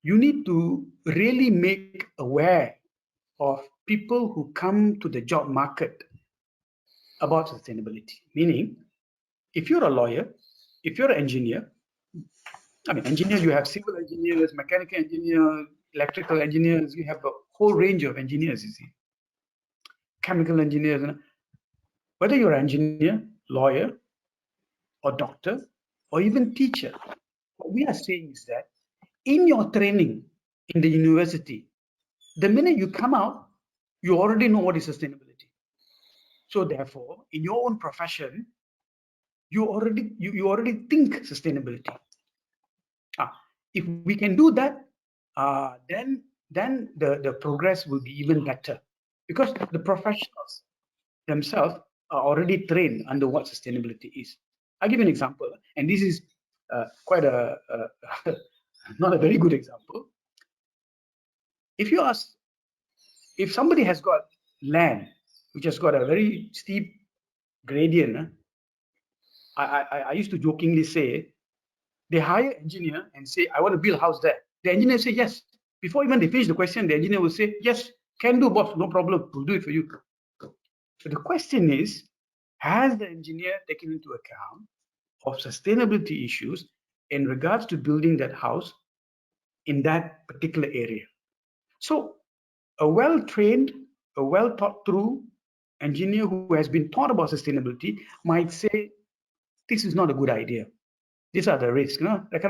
you need to really make aware of people who come to the job market about sustainability. Meaning, if you're a lawyer, if you're an engineer, I mean, engineer, you have civil engineers, mechanical engineers, electrical engineers, you have a whole range of engineers, you see. Chemical engineers, whether you're an engineer, lawyer, or doctor, or even teacher, what we are saying is that in your training in the university, the minute you come out, you already know what is sustainability. So therefore, in your own profession, you already think sustainability. If we can do that, then the progress will be even better, because the professionals themselves are already trained under what sustainability is. I'll give you an example, and this is quite a not a very good example. If you ask, if somebody has got land which has got a very steep gradient, I used to jokingly say, they hire engineer and say, I want to build a house there. The engineer say yes. Before even they finish the question, the engineer will say, yes, can do, boss, no problem, we'll do it for you. So the question is, has the engineer taken into account of sustainability issues in regards to building that house in that particular area? So a well-trained, a well-thought-through engineer who has been taught about sustainability might say, this is not a good idea. These are the risks. Like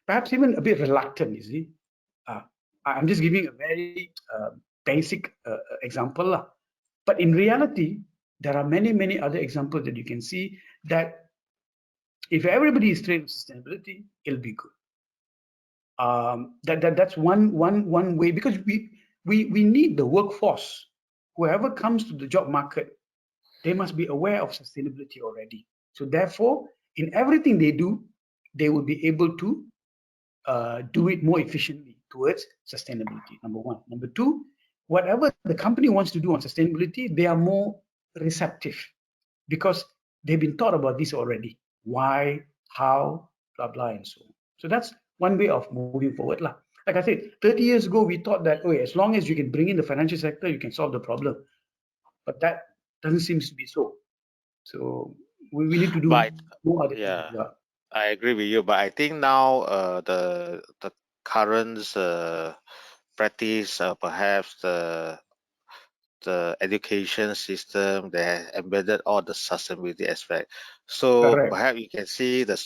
perhaps even a bit reluctant, you see. I'm just giving a very basic example. But in reality, there are many, many other examples that you can see that if everybody is trained in sustainability, it'll be good. That's one way, because we need the workforce. Whoever comes to the job market, they must be aware of sustainability already. So therefore, in everything they do, they will be able to do it more efficiently towards sustainability, number one. Number two, whatever the company wants to do on sustainability, they are more receptive because they've been taught about this already. Why, how, blah, blah, and so on. So that's one way of moving forward. Like I said, 30 years ago, we thought that, as long as you can bring in the financial sector, you can solve the problem. But that doesn't seem to be so. So we need to do more other things. Yeah. I agree with you, but I think now the current practice, perhaps the education system, they embedded all the sustainability aspect. So Correct. perhaps you can see there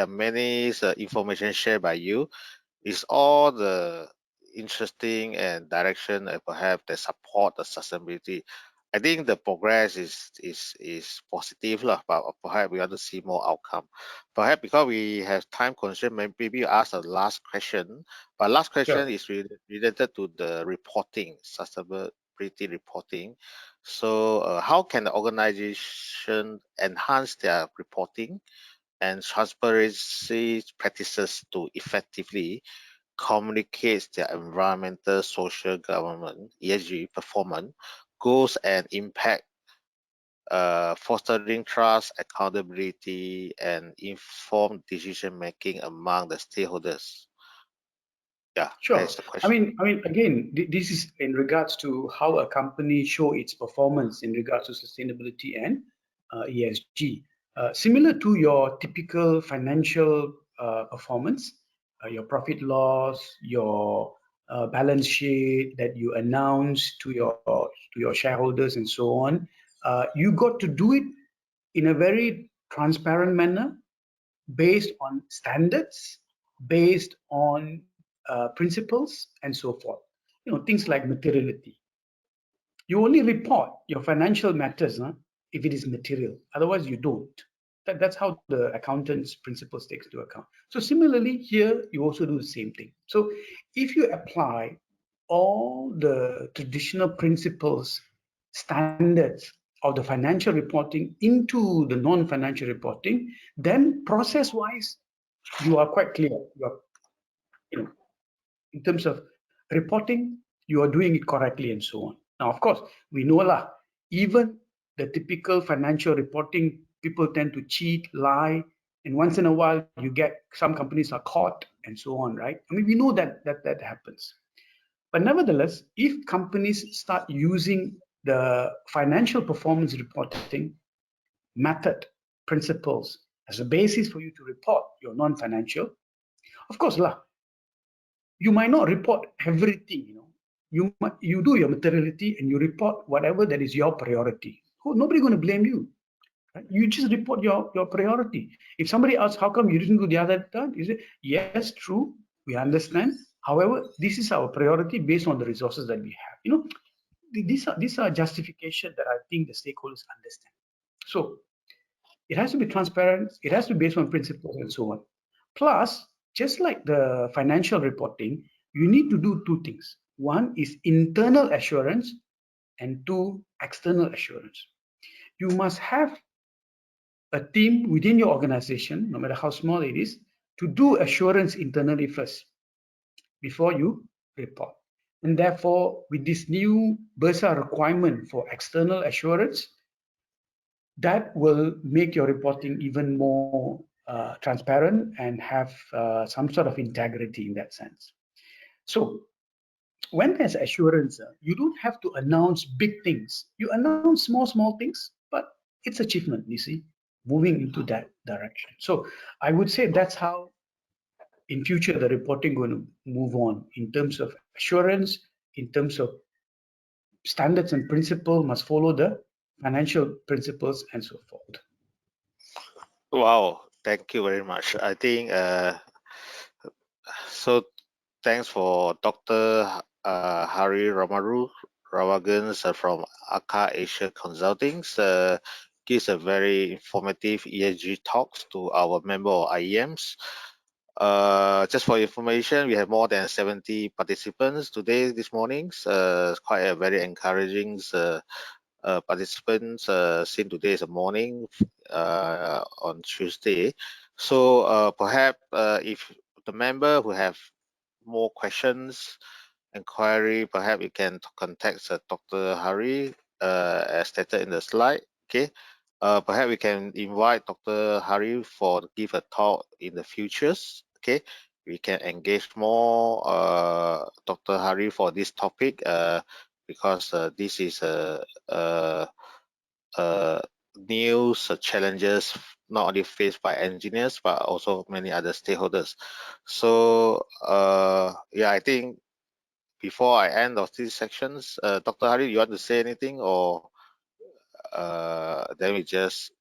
are many information shared by you. It's all the interesting and direction and perhaps that support the sustainability. I think the progress is positive lah, but perhaps we want to see more outcome. Perhaps because we have time constraint, maybe you ask the last question. But last question Sure. is related to the reporting, sustainability reporting. So how can the organization enhance their reporting and transparency practices to effectively communicate their environmental, social, government, ESG performance, goals and impact, fostering trust, accountability, and informed decision making among the stakeholders? Yeah, Sure. that's the question. Again, this is in regards to how a company show its performance in regards to sustainability and ESG. Similar to your typical financial performance, your profit loss, your balance sheet that you announce to your shareholders and so on, you got to do it in a very transparent manner, based on standards, based on principles, and so forth. Things like materiality. You only report your financial matters if it is material. Otherwise, you don't. That's how the accountant's principles takes into account. So similarly, here you also do the same thing. So if you apply all the traditional principles, standards of the financial reporting into the non-financial reporting, then process-wise, you are quite clear. You are, in terms of reporting, you are doing it correctly and so on. Now, of course, we know lah, even the typical financial reporting, people tend to cheat, lie, and once in a while you get some companies are caught and so on, right? I mean, we know that happens. But nevertheless, if companies start using the financial performance reporting method, principles as a basis for you to report your non-financial, of course lah, you might not report everything, you do your materiality and you report whatever that is your priority. Nobody going to blame you. Right? You just report your priority. If somebody asks, how come you didn't do the other time? You say, yes, true, we understand. However, this is our priority based on the resources that we have. These are justifications that I think the stakeholders understand. So it has to be transparent. It has to be based on principles and so on. Plus, just like the financial reporting, you need to do two things. One is internal assurance and two, external assurance. You must have a team within your organization, no matter how small it is, to do assurance internally first before you report. And therefore, with this new BERSA requirement for external assurance, that will make your reporting even more transparent and have some sort of integrity in that sense. So when there's assurance, you don't have to announce big things. You announce small things, but it's achievement, you see, moving into that direction. So I would say that's how in future the reporting going to move on in terms of assurance, in terms of standards and principle must follow the financial principles and so forth. Wow, thank you very much. I think so. Thanks for Dr. Hari Ramalu Ragavan from ACA Asia Consulting. Gives a very informative ESG talks to our member of IEMs. Just for information, we have more than 70 participants today, this morning. Quite a very encouraging participants since today is a morning on Tuesday. So perhaps if the member who have more questions, inquiry, perhaps you can contact Dr. Hari as stated in the slide. Okay. Perhaps we can invite Dr. Hari for give a talk in the futures. Okay, we can engage more Dr. Hari for this topic because this is new challenges not only faced by engineers but also many other stakeholders. So yeah, I think before I end of these sections, Dr. Hari, you want to say anything, or then we just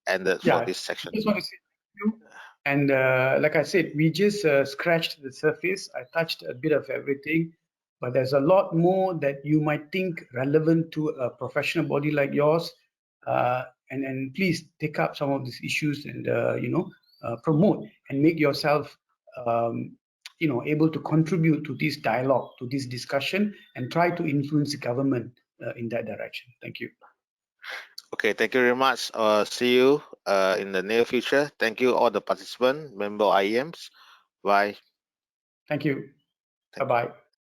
ended for this section? I just want to say thank you. And like I said, we just scratched the surface. I touched a bit of everything, but there's a lot more that you might think relevant to a professional body like yours. And please take up some of these issues and promote and make yourself able to contribute to this dialogue, to this discussion, and try to influence the government in that direction. Thank you. Okay, thank you very much. See you in the near future. Thank you all the participants, member IEMs. Bye. Thank you. Bye-bye.